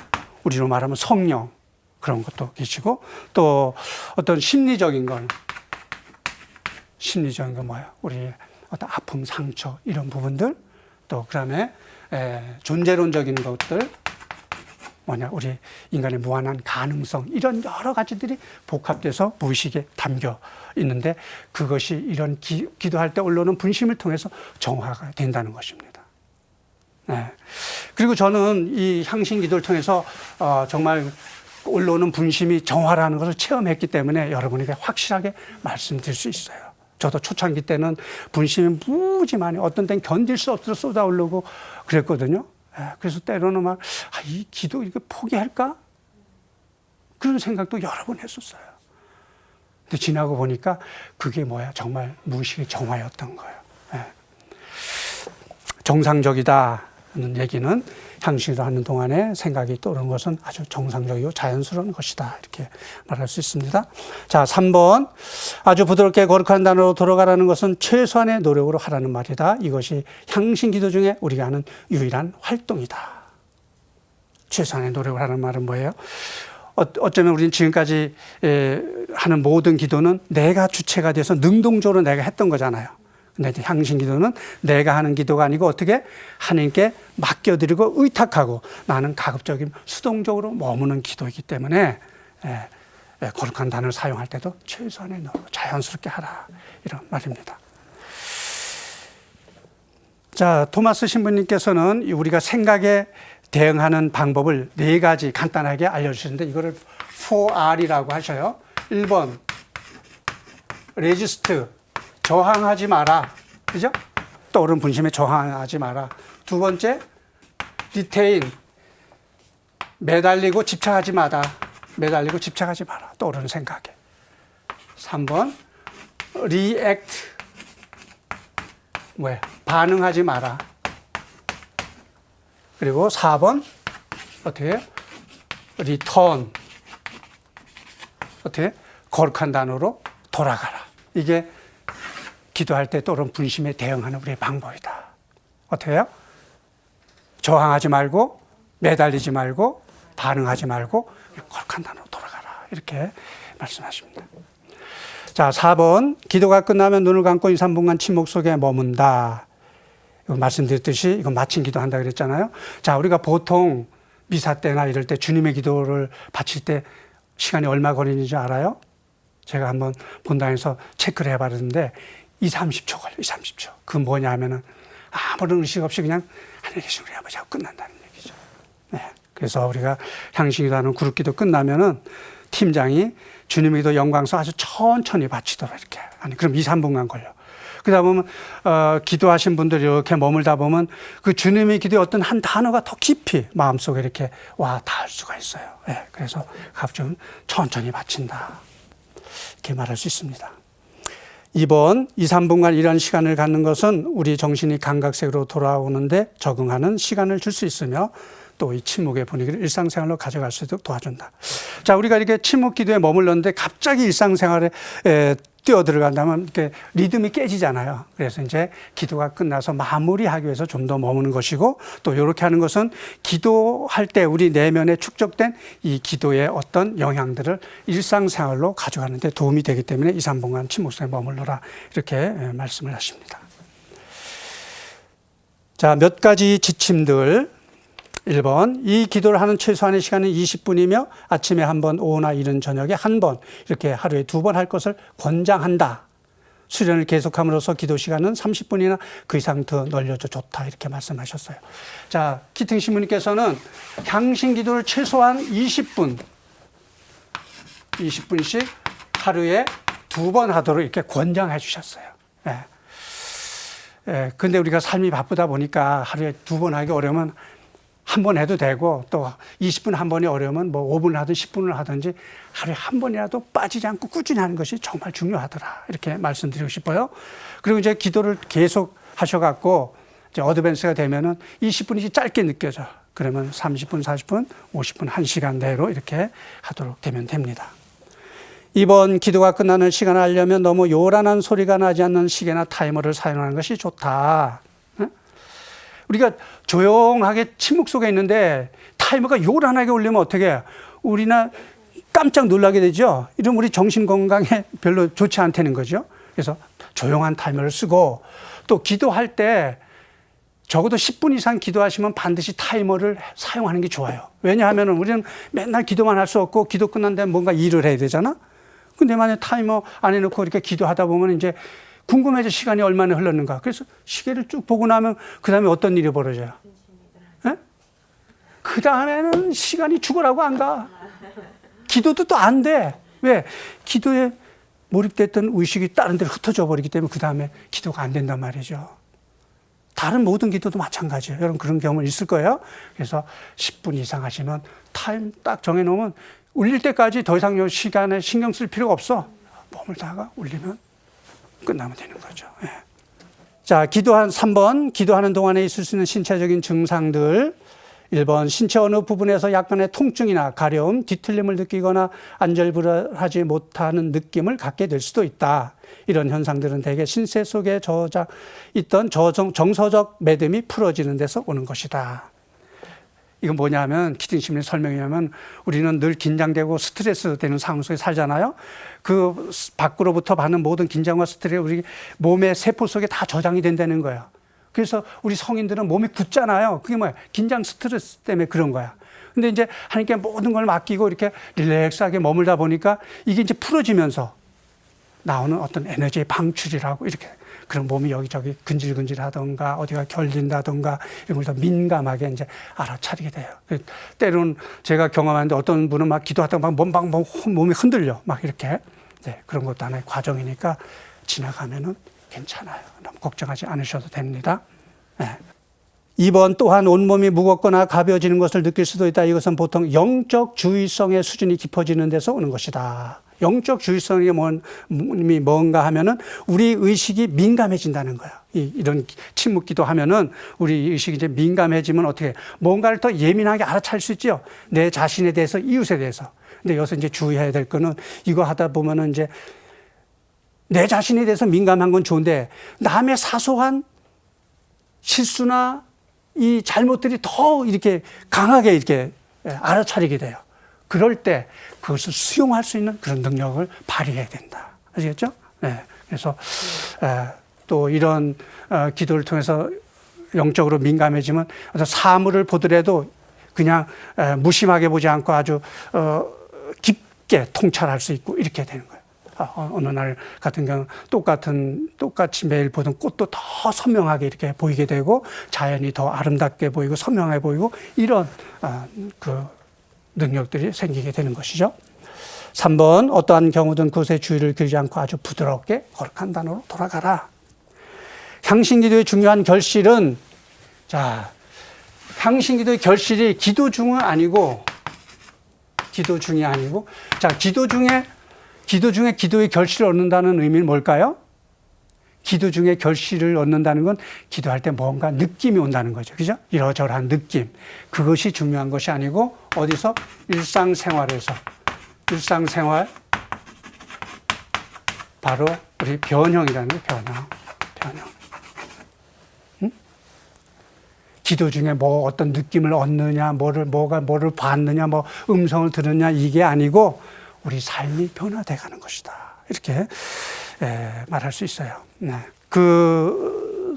우리로 말하면 성령 그런 것도 계시고 또 어떤 심리적인 건 뭐예요? 우리 어떤 아픔, 상처 이런 부분들 또 그다음에 존재론적인 것들 뭐냐 우리 인간의 무한한 가능성 이런 여러 가지들이 복합돼서 무의식에 담겨 있는데 그것이 이런 기도할 때 올라오는 분심을 통해서 정화가 된다는 것입니다. 네. 그리고 저는 이 향신 기도를 통해서 정말 올라오는 분심이 정화라는 것을 체험했기 때문에 여러분에게 확실하게 말씀드릴 수 있어요. 저도 초창기 때는 분심이 무지 많이 어떤 때는 견딜 수 없어서 쏟아오르고 그랬거든요. 그래서 때로는 막, 이 기도 이거 포기할까? 그런 생각도 여러 번 했었어요. 근데 지나고 보니까 그게 뭐야? 정말 무의식의 정화였던 거예요. 정상적이다는 얘기는 향신을 하는 동안에 생각이 떠오르는 것은 아주 정상적이고 자연스러운 것이다. 이렇게 말할 수 있습니다. 자, 3번. 아주 부드럽게 거룩한 단어로 돌아가라는 것은 최소한의 노력으로 하라는 말이다. 이것이 향신 기도 중에 우리가 하는 유일한 활동이다. 최소한의 노력을 하는 말은 뭐예요? 어쩌면 우리는 지금까지 하는 모든 기도는 내가 주체가 돼서 능동적으로 내가 했던 거잖아요. 근데 향신 기도는 내가 하는 기도가 아니고 어떻게 하나님께 맡겨드리고 의탁하고 나는 가급적이면 수동적으로 머무는 기도이기 때문에 거룩한 단어를 사용할 때도 최소한의 노력, 자연스럽게 하라 이런 말입니다. 자, 토마스 신부님께서는 우리가 생각에 대응하는 방법을 4가지 간단하게 알려주시는데 이거를 4R이라고 하셔요. 1번 레지스트 저항하지 마라. 그죠? 떠오른 분심에 저항하지 마라. 2번째, 디테인. 매달리고 집착하지 마라. 매달리고 집착하지 마라. 떠오르는 생각에. 3번, 리액트. 왜? 반응하지 마라. 그리고 4번, 어떻게 해요? 리턴. 어떻게? 거룩한 단어로 돌아가라. 이게 기도할 때 떠오르는 분심에 대응하는 우리의 방법이다. 어떻게 해요? 저항하지 말고 매달리지 말고 반응하지 말고 거룩한 단어로 돌아가라. 이렇게 말씀하십니다. 자, 4번 기도가 끝나면 눈을 감고 2, 3분간 침묵 속에 머문다. 이거 말씀드렸듯이 이거 마친 기도한다 그랬잖아요. 자, 우리가 보통 미사 때나 이럴 때 주님의 기도를 바칠 때 시간이 얼마 걸리는지 알아요? 제가 한번 본당에서 체크를 해봤는데 2, 30초 걸려, 2, 30초. 그건 뭐냐 하면은 아무런 의식 없이 그냥 하나님 계신 우리 아버지 하고 끝난다는 얘기죠. 네. 그래서 우리가 향신기도하는 그룹기도 끝나면은 팀장이 주님의 기도 영광서 아주 천천히 바치도록 이렇게. 아니, 그럼 2, 3분간 걸려. 그러다 보면, 기도하신 분들이 이렇게 머물다 보면 그 주님의 기도의 어떤 한 단어가 더 깊이 마음속에 이렇게 와 닿을 수가 있어요. 네. 그래서 좀 천천히 바친다. 이렇게 말할 수 있습니다. 2번, 2, 3분간 이런 시간을 갖는 것은 우리 정신이 감각색으로 돌아오는데 적응하는 시간을 줄 수 있으며 또 이 침묵의 분위기를 일상생활로 가져갈 수 있도록 도와준다. 자, 우리가 이렇게 침묵 기도에 머물렀는데 갑자기 일상생활에 뛰어들어간다면 이렇게 리듬이 깨지잖아요. 그래서 이제 기도가 끝나서 마무리하기 위해서 좀 더 머무는 것이고 또 이렇게 하는 것은 기도할 때 우리 내면에 축적된 이 기도의 어떤 영향들을 일상생활로 가져가는 데 도움이 되기 때문에 2, 3분간 침묵 속에 머물러라 이렇게 말씀을 하십니다. 자, 몇 가지 지침들 1번, 이 기도를 하는 최소한의 시간은 20분이며 아침에 한 번, 오후나 이른 저녁에 한 번, 이렇게 하루에 2번 할 것을 권장한다. 수련을 계속함으로써 기도 시간은 30분이나 그 이상 더 늘려줘 좋다. 이렇게 말씀하셨어요. 자, 키팅 신부님께서는 향신 기도를 최소한 20분씩 하루에 2번 하도록 이렇게 권장해 주셨어요. 근데 우리가 삶이 바쁘다 보니까 하루에 2번 하기 어려우면 한 번 해도 되고, 또 20분 한 번이 어려우면 뭐 5분을 하든 10분을 하든지 하루에 한 번이라도 빠지지 않고 꾸준히 하는 것이 정말 중요하더라. 이렇게 말씀드리고 싶어요. 그리고 이제 기도를 계속 하셔갖고 이제 어드밴스가 되면은 20분이 짧게 느껴져. 그러면 30분, 40분, 50분, 1시간 내로 이렇게 하도록 되면 됩니다. 이번 기도가 끝나는 시간을 알려면 너무 요란한 소리가 나지 않는 시계나 타이머를 사용하는 것이 좋다. 우리가 조용하게 침묵 속에 있는데 타이머가 요란하게 울리면 어떻게 해요? 우리나 깜짝 놀라게 되죠. 이러면 우리 정신 건강에 별로 좋지 않다는 거죠. 그래서 조용한 타이머를 쓰고, 또 기도할 때 적어도 10분 이상 기도하시면 반드시 타이머를 사용하는 게 좋아요. 왜냐하면 우리는 맨날 기도만 할 수 없고 기도 끝난 다음에 뭔가 일을 해야 되잖아. 근데 만약에 타이머 안 해놓고 이렇게 기도하다 보면 이제 궁금해져. 시간이 얼마나 흘렀는가. 그래서 시계를 쭉 보고 나면 그 다음에 어떤 일이 벌어져요? 그 다음에는 시간이 죽어라고 안 가. 기도도 또 안 돼. 왜? 기도에 몰입됐던 의식이 다른 데로 흩어져 버리기 때문에 그 다음에 기도가 안 된단 말이죠. 다른 모든 기도도 마찬가지예요. 여러분 그런 경험은 있을 거예요. 그래서 10분 이상 하시면 타임 딱 정해놓으면 울릴 때까지 더 이상 요 시간에 신경 쓸 필요가 없어. 몸을 다가 울리면 끝나면 되는 거죠. 예. 자, 3번, 기도하는 동안에 있을 수 있는 신체적인 증상들. 1번, 신체 어느 부분에서 약간의 통증이나 가려움, 뒤틀림을 느끼거나 안절부절하지 못하는 느낌을 갖게 될 수도 있다. 이런 현상들은 대개 신체 속에 있던 정서적 매듭이 풀어지는 데서 오는 것이다. 이건 뭐냐면, 키팅 신부님 설명이냐면, 우리는 늘 긴장되고 스트레스 되는 상황 속에 살잖아요. 그 밖으로부터 받는 모든 긴장과 스트레스 우리 몸의 세포 속에 다 저장이 된다는 거예요. 그래서 우리 성인들은 몸이 굳잖아요. 그게 뭐야? 긴장 스트레스 때문에 그런 거야. 근데 이제 하나님께 모든 걸 맡기고 이렇게 릴렉스하게 머물다 보니까 이게 이제 풀어지면서 나오는 어떤 에너지의 방출이라고 이렇게 그런 몸이 여기저기 근질근질하던가 어디가 결린다던가 이런 걸 더 민감하게 이제 알아차리게 돼요. 때로는 제가 경험하는데 어떤 분은 막 기도하다가 막 몸이 흔들려. 막 이렇게. 네, 그런 것도 하나의 과정이니까 지나가면은 괜찮아요. 너무 걱정하지 않으셔도 됩니다. 네. 2번, 또한 온몸이 무겁거나 가벼워지는 것을 느낄 수도 있다. 이것은 보통 영적 주의성의 수준이 깊어지는 데서 오는 것이다. 영적 주의성이 뭔가 하면은 우리 의식이 민감해진다는 거야. 이런 침묵기도 하면은 우리 의식이 이제 민감해지면 어떻게 뭔가를 더 예민하게 알아차릴 수 있죠. 내 자신에 대해서, 이웃에 대해서. 근데 여기서 이제 주의해야 될 거는 이거 하다 보면은 이제 내 자신에 대해서 민감한 건 좋은데 남의 사소한 실수나 이 잘못들이 더 이렇게 강하게 이렇게 알아차리게 돼요. 그럴 때 그것을 수용할 수 있는 그런 능력을 발휘해야 된다. 아시겠죠? 네. 그래서 또 이런 기도를 통해서 영적으로 민감해지면 어떤 사물을 보더라도 그냥 무심하게 보지 않고 아주 깊게 통찰할 수 있고 이렇게 되는 거예요. 어느 날 같은 경우 똑같이 매일 보던 꽃도 더 선명하게 이렇게 보이게 되고 자연이 더 아름답게 보이고 선명해 보이고 이런 그 능력들이 생기게 되는 것이죠. 3번, 어떠한 경우든 그것에 주의를 길지 않고 아주 부드럽게 거룩한 단어로 돌아가라. 향신기도의 중요한 결실은, 자, 향신기도의 결실이 기도 중이 아니고, 자, 기도 중에 기도의 결실을 얻는다는 의미는 뭘까요? 기도 중에 결실을 얻는다는 건 기도할 때 뭔가 느낌이 온다는 거죠. 그죠? 이러저러한 느낌. 그것이 중요한 것이 아니고 어디서? 일상생활에서. 일상생활. 바로 우리 변형이라는 거예요. 변형. 응? 기도 중에 뭐 어떤 느낌을 얻느냐, 뭐를 봤느냐, 뭐 음성을 들으냐 이게 아니고 우리 삶이 변화돼 가는 것이다. 이렇게 말할 수 있어요. 네.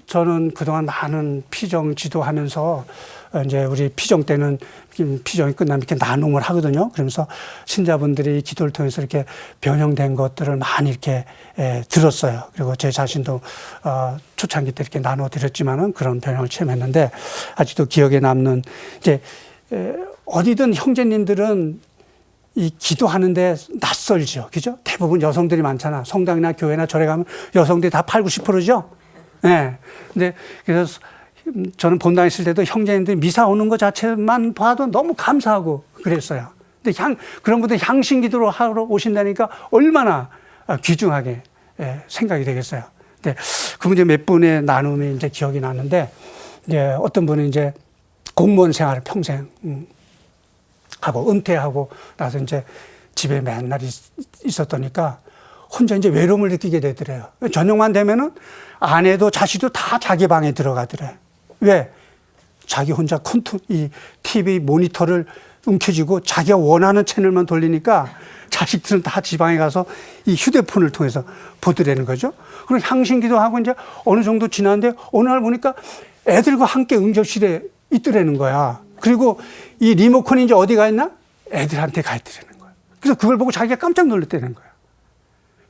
저는 그동안 많은 피정 지도하면서 이제 우리 피정 때는 피정이 끝나면 이렇게 나눔을 하거든요. 그러면서 신자분들이 기도를 통해서 이렇게 변형된 것들을 많이 이렇게 들었어요. 그리고 제 자신도 초창기 때 이렇게 나눠 드렸지만은 그런 변형을 체험했는데 아직도 기억에 남는 이제 어디든 형제님들은 이 기도하는데 낯설죠. 그죠? 대부분 여성들이 많잖아. 성당이나 교회나 절에 가면 여성들이 다 8, 90%죠? 네. 근데 그래서 저는 본당 있을 때도 형제님들이 미사 오는 것 자체만 봐도 너무 감사하고 그랬어요. 근데 그런 분들 향신 기도로 하러 오신다니까 얼마나 귀중하게 생각이 되겠어요. 근데 그분 이제 몇 분의 나눔이 이제 기억이 나는데, 이제 어떤 분은 이제 공무원 생활을 평생 하고 은퇴하고 나서 이제 집에 맨날 있었더니까 혼자 이제 외로움을 느끼게 되더래요. 저녁만 되면은 아내도 자식도 다 자기 방에 들어가더래. 왜? 자기 혼자 이 TV 모니터를 움켜쥐고 자기가 원하는 채널만 돌리니까 자식들은 다 지방에 가서 이 휴대폰을 통해서 보더라는 거죠. 그리고 향신기도 하고 이제 어느 정도 지났는데 어느 날 보니까 애들과 함께 응접실에 있더라는 거야. 그리고 이 리모컨이 이제 어디 가 있나? 애들한테 가 있더라는 거야. 그래서 그걸 보고 자기가 깜짝 놀랐다는 거야.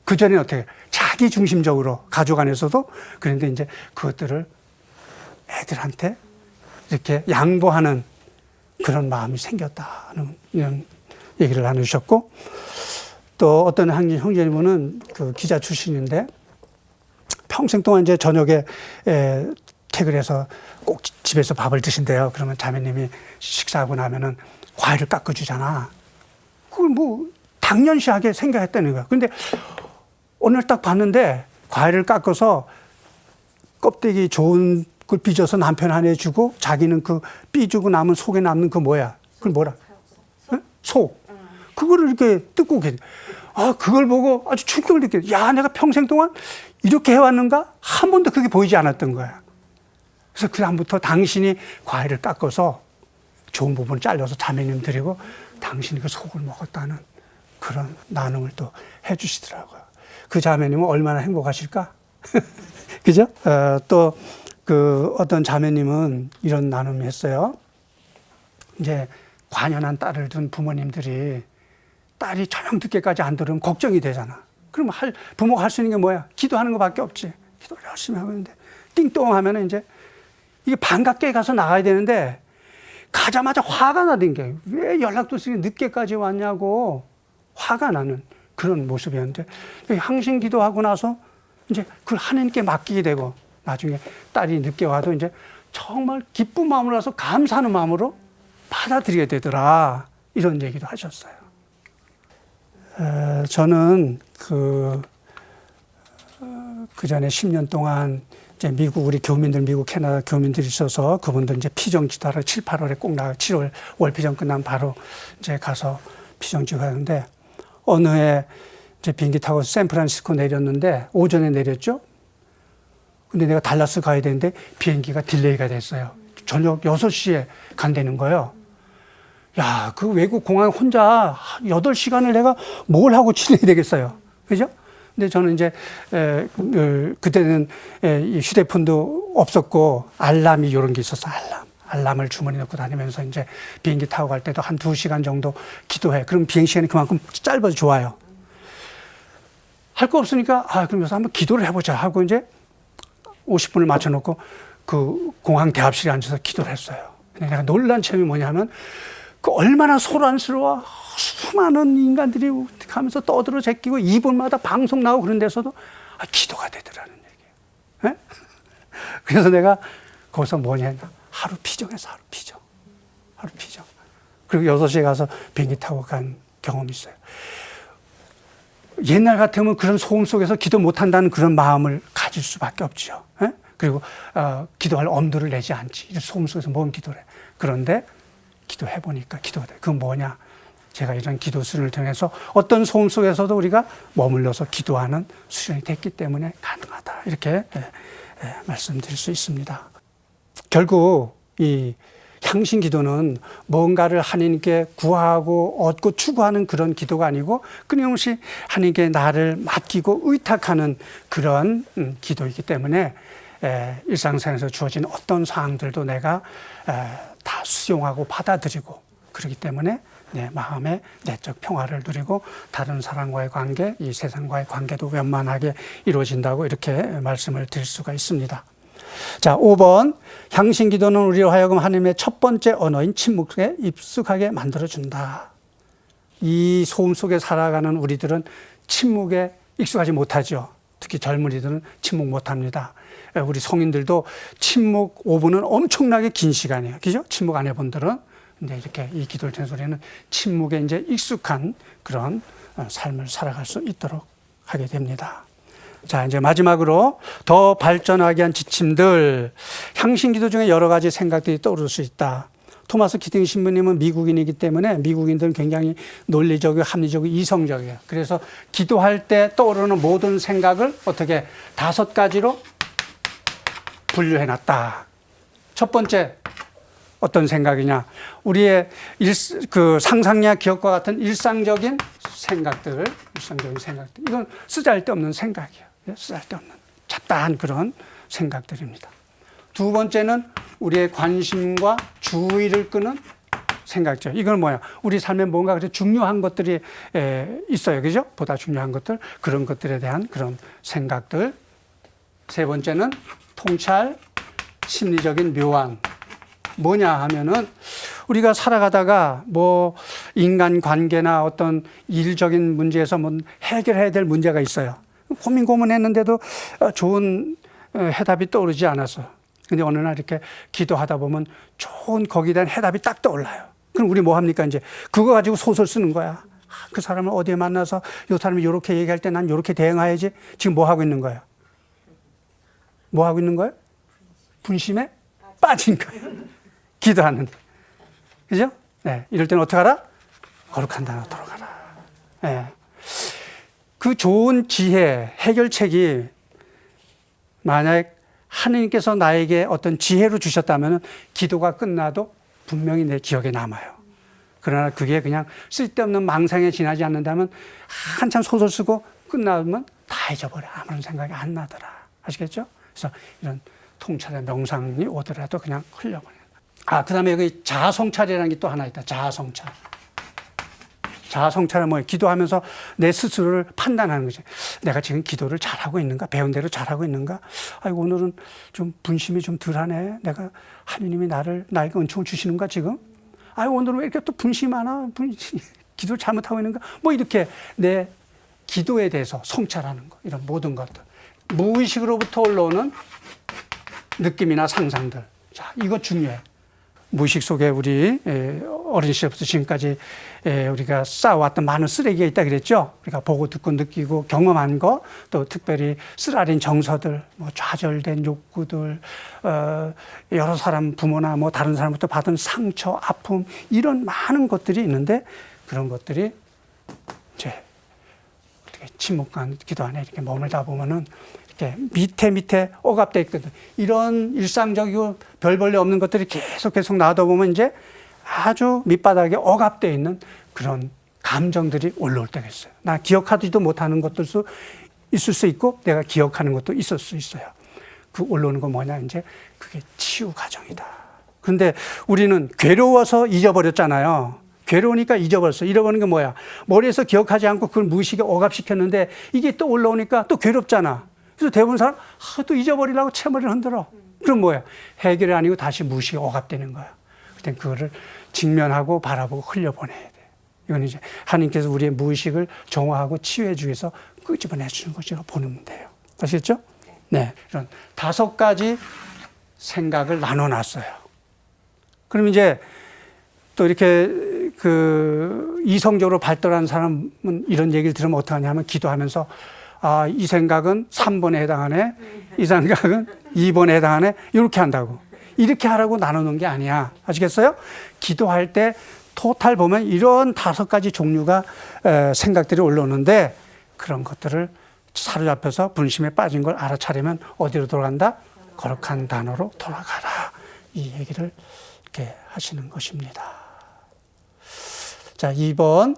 그전에 어떻게 자기 중심적으로 가족 안에서도 그런데 이제 그것들을 애들한테 이렇게 양보하는 그런 마음이 생겼다는 이런 얘기를 나누셨고, 또 어떤 형제님은 그 기자 출신인데 평생 동안 이제 저녁에 퇴근해서 꼭 집에서 밥을 드신대요. 그러면 자매님이 식사하고 나면은 과일을 깎아주잖아. 그걸 뭐 당연시하게 생각했다는 거야. 근데 오늘 딱 봤는데 과일을 깎아서 껍데기 좋은 걸 빚어서 남편한테 주고 자기는 그 삐주고 남은 속에 남는 그 뭐야? 그걸 뭐라? 속. 그거를 이렇게 뜯고 계세요. 그걸 보고 아주 충격을 느껴요. 야, 내가 평생 동안 이렇게 해왔는가? 한 번도 그게 보이지 않았던 거야. 그래서 그다음부터 당신이 과일을 깎아서 좋은 부분을 잘라서 자매님 드리고 당신이 그 속을 먹었다는 그런 나눔을 또 해주시더라고요. 그 자매님은 얼마나 행복하실까? 그죠? 또 그 어떤 자매님은 이런 나눔을 했어요. 이제 관연한 딸을 둔 부모님들이 딸이 저녁 늦게까지 안 들으면 걱정이 되잖아. 그럼 부모가 할 수 있는 게 뭐야? 기도하는 것밖에 없지. 기도를 열심히 하고 있는데 띵동 하면은 이제 이게 반갑게 가서 나가야 되는데 가자마자 화가 나던 게 왜 연락도 쓰기 늦게까지 왔냐고 화가 나는 그런 모습이었는데 항신 기도하고 나서 이제 그걸 하나님께 맡기게 되고 나중에 딸이 늦게 와도 이제 정말 기쁜 마음으로 와서 감사하는 마음으로 받아들이게 되더라. 이런 얘기도 하셨어요. 저는 그 전에 10년 동안 이제 미국 우리 교민들, 미국 캐나다 교민들이 있어서 그분들 이제 피정 지도하러 7, 8월에 꼭 나가 7월 월 피정 끝나면 바로 이제 가서 피정 지도하는데 어느 해 이제 비행기 타고 샌프란시스코 내렸는데 오전에 내렸죠. 근데 내가 달라스 가야 되는데 비행기가 딜레이가 됐어요. 저녁 6시에 간다는 거예요. 야, 그 외국 공항에 혼자 8시간을 내가 뭘 하고 지내야 되겠어요. 그죠? 근데 저는 이제, 그때는 휴대폰도 없었고, 알람이 이런 게 있었어, 알람을 주머니에 넣고 다니면서 이제 비행기 타고 갈 때도 한 2시간 정도 기도해. 그럼 비행 시간이 그만큼 짧아서 좋아요. 할 거 없으니까, 그럼 여기서 한번 기도를 해보자 하고 이제 50분을 맞춰놓고 그 공항 대합실에 앉아서 기도를 했어요. 근데 내가 놀란 체험이 뭐냐면, 그 얼마나 소란스러워. 수많은 인간들이 가면서 떠들어 제끼고 2분마다 방송 나오고 그런 데서도 기도가 되더라는 얘기예요. 그래서 내가 거기서 뭐냐 했나. 하루 피정해서 하루 피정. 그리고 6시에 가서 비행기 타고 간 경험이 있어요. 옛날 같으면 그런 소음 속에서 기도 못한다는 그런 마음을 가질 수밖에 없죠. 그리고 기도할 엄두를 내지 않지. 이런 소음 속에서 뭔 기도를 해. 그런데 기도해보니까 기도가 돼. 그건 뭐냐? 제가 이런 기도 수련을 통해서 어떤 소음 속에서도 우리가 머물러서 기도하는 수련이 됐기 때문에 가능하다. 이렇게 말씀드릴 수 있습니다. 결국 이 향신 기도는 뭔가를 하나님께 구하고 얻고 추구하는 그런 기도가 아니고 끊임없이 하나님께 나를 맡기고 의탁하는 그런 기도이기 때문에 일상생활에서 주어진 어떤 사항들도 내가 다 수용하고 받아들이고 그렇기 때문에 내 마음의 내적 평화를 누리고 다른 사람과의 관계, 이 세상과의 관계도 원만하게 이루어진다고 이렇게 말씀을 드릴 수가 있습니다. 자, 5번. 향신기도는 우리로 하여금 하나님의 첫 번째 언어인 침묵에 익숙하게 만들어준다. 이 소음 속에 살아가는 우리들은 침묵에 익숙하지 못하죠. 특히 젊은이들은 침묵 못합니다. 우리 성인들도 침묵 5분은 엄청나게 긴 시간이에요. 그죠? 침묵 안 해본 분들은. 근데 이렇게 이 기도를 통해서 우리는 침묵에 이제 익숙한 그런 삶을 살아갈 수 있도록 하게 됩니다. 자, 이제 마지막으로 더 발전하게 한 지침들. 향신기도 중에 여러 가지 생각들이 떠오를 수 있다. 토마스 키팅 신부님은 미국인이기 때문에 미국인들은 굉장히 논리적이고 합리적이고 이성적이에요. 그래서 기도할 때 떠오르는 모든 생각을 어떻게 5가지로 분류해 놨다. 첫 번째, 어떤 생각이냐. 우리의 상상이나 기억과 같은 일상적인 생각들. 이건 쓰잘데없는 생각이에요. 쓰잘데없는 잡다한 그런 생각들입니다. 두 번째는 우리의 관심과 주의를 끄는 생각이죠. 이건 뭐야? 우리 삶에 뭔가 그렇게 중요한 것들이 있어요. 그죠? 보다 중요한 것들, 그런 것들에 대한 그런 생각들. 세 번째는 통찰, 심리적인 묘안. 뭐냐 하면은 우리가 살아가다가 뭐 인간 관계나 어떤 일적인 문제에서 뭐 해결해야 될 문제가 있어요. 고민했는데도 좋은 해답이 떠오르지 않아서. 근데 어느 날 이렇게 기도하다 보면 좋은 거기에 대한 해답이 딱 떠올라요. 그럼 우리 뭐 합니까? 이제 그거 가지고 소설 쓰는 거야. 그 사람을 어디에 만나서 이 사람이 이렇게 얘기할 때 난 이렇게 대응해야지. 지금 뭐 하고 있는 거예요? 뭐 하고 있는 거예요? 분심에 빠진 거예요. 기도하는데. 그죠? 네. 이럴 때는 어떻게 하라? 거룩한 단어 돌아가라. 네. 그 좋은 지혜, 해결책이 만약 하느님께서 나에게 어떤 지혜로 주셨다면 기도가 끝나도 분명히 내 기억에 남아요. 그러나 그게 그냥 쓸데없는 망상에 지나지 않는다면 한참 소설 쓰고 끝나면 다 잊어버려. 아무런 생각이 안 나더라. 아시겠죠? 그래서 이런 통찰의 명상이 오더라도 그냥 흘려버려요. 그 다음에 여기 자아성찰이라는 게 또 하나 있다. 자아성찰. 자아성찰은 뭐예요? 기도하면서 내 스스로를 판단하는 거죠. 내가 지금 기도를 잘하고 있는가? 배운 대로 잘하고 있는가? 아이고, 오늘은 좀 분심이 좀 덜하네. 내가 하느님이 나에게 은총을 주시는가, 지금? 아이고, 오늘은 왜 이렇게 또 분심이 많아? 기도를 잘못하고 있는가? 뭐 이렇게 내 기도에 대해서 성찰하는 거. 이런 모든 것들. 무의식으로부터 올라오는 느낌이나 상상들. 자, 이거 중요해. 무의식 속에 우리 어린 시절부터 지금까지 우리가 쌓아왔던 많은 쓰레기가 있다 그랬죠. 우리가 보고 듣고 느끼고 경험한 거, 또 특별히 쓰라린 정서들, 뭐 좌절된 욕구들, 여러 사람 부모나 뭐 다른 사람부터 받은 상처, 아픔, 이런 많은 것들이 있는데 그런 것들이 이제 어떻게 침묵한 기도 안에 이렇게 머물다 보면은 밑에 억압되어 있거든. 이런 일상적이고 별 볼일 없는 것들이 계속 놔다 보면 이제 아주 밑바닥에 억압되어 있는 그런 감정들이 올라올 때가 있어요. 나 기억하지도 못하는 것들 있을 수 있고 내가 기억하는 것도 있을 수 있어요. 그 올라오는 건 뭐냐, 이제 그게 치유 과정이다. 그런데 우리는 괴로워서 잊어버렸잖아요. 괴로우니까 잊어버렸어. 잃어버리는 게 뭐야? 머리에서 기억하지 않고 그걸 무의식에 억압시켰는데 이게 또 올라오니까 또 괴롭잖아. 그래서 대부분 사람 또 잊어버리려고 채머리를 흔들어. 그럼 뭐야? 해결이 아니고 다시 무의식에 억압되는 거야. 그때 그거를 직면하고 바라보고 흘려보내야 돼. 이건 이제 하나님께서 우리의 무의식을 정화하고 치유해 주기 위해서 끄집어내 주는 것으로 보면 돼요. 아시겠죠? 네. 이런 5가지 생각을 나눠놨어요. 그럼 이제 또 이렇게 이성적으로 발달한 사람은 이런 얘기를 들으면 어떡하냐면 기도하면서 이 생각은 3번에 해당하네. 이 생각은 2번에 해당하네. 이렇게 한다고. 이렇게 하라고 나누는 게 아니야. 아시겠어요? 기도할 때 토탈 보면 이런 5가지 종류가 생각들이 올라오는데 그런 것들을 사로잡혀서 분심에 빠진 걸 알아차리면 어디로 돌아간다? 거룩한 단어로 돌아가라. 이 얘기를 이렇게 하시는 것입니다. 자, 2번.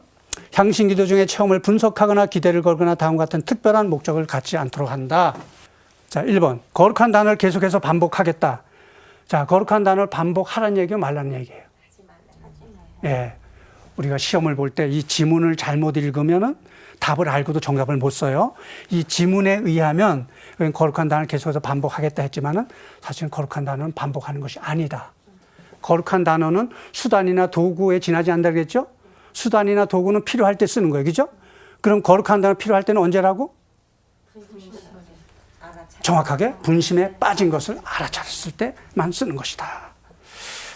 향신기도 중에 체험을 분석하거나 기대를 걸거나 다음과 같은 특별한 목적을 갖지 않도록 한다. 자, 1번. 거룩한 단어를 계속해서 반복하겠다. 자, 거룩한 단어를 반복하라는 얘기가 말라는 얘기예요. 예. 우리가 시험을 볼 때 이 지문을 잘못 읽으면은 답을 알고도 정답을 못 써요. 이 지문에 의하면 거룩한 단어를 계속해서 반복하겠다 했지만은 사실은 거룩한 단어는 반복하는 것이 아니다. 거룩한 단어는 수단이나 도구에 지나지 않는다 그랬죠? 수단이나 도구는 필요할 때 쓰는 거예요. 그죠? 그럼 거룩한 단어 필요할 때는 언제라고? 정확하게 분심에 빠진 것을 알아차렸을 때만 쓰는 것이다.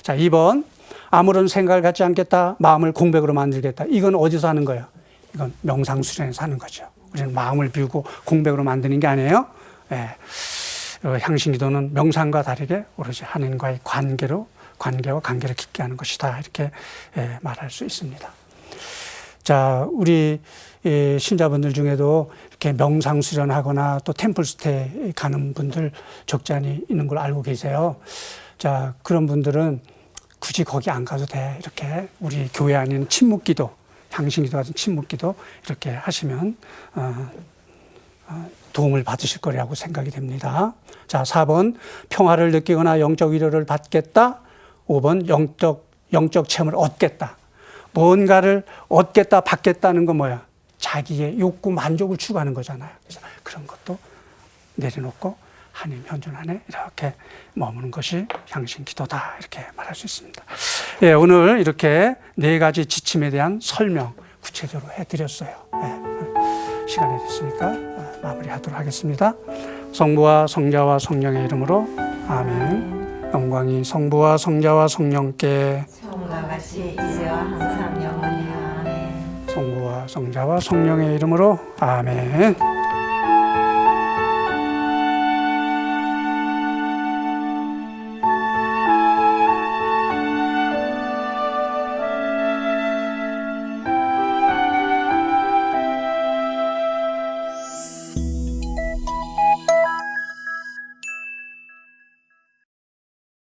자, 2번. 아무런 생각을 갖지 않겠다. 마음을 공백으로 만들겠다. 이건 어디서 하는 거예요? 이건 명상수련에서 하는 거죠. 우리는 마음을 비우고 공백으로 만드는 게 아니에요. 예. 향신기도는 명상과 다르게 오로지 하나님과의 관계와 관계를 깊게 하는 것이다. 이렇게 말할 수 있습니다. 자, 우리 신자분들 중에도 이렇게 명상 수련하거나 또 템플스테이 가는 분들 적지 않이 있는 걸 알고 계세요. 자, 그런 분들은 굳이 거기 안 가도 돼. 이렇게 우리 교회 안에는 침묵기도, 향신기도 같은 침묵기도 이렇게 하시면 도움을 받으실 거라고 생각이 됩니다. 자, 4번 평화를 느끼거나 영적 위로를 받겠다. 5번 영적 체험을 얻겠다. 뭔가를 얻겠다, 받겠다는 건 뭐야? 자기의 욕구, 만족을 추구하는 거잖아요. 그래서 그런 것도 내려놓고 하나님 현존 안에 이렇게 머무는 것이 향신기도다. 이렇게 말할 수 있습니다. 예, 오늘 이렇게 4가지 지침에 대한 설명 구체적으로 해드렸어요. 예, 시간이 됐으니까 마무리하도록 하겠습니다. 성부와 성자와 성령의 이름으로 아멘. 영광이 성부와 성자와 성령께 처음과 같이 이제와 항상 영원히 아멘. 성부와 성자와 성령의 이름으로 아멘.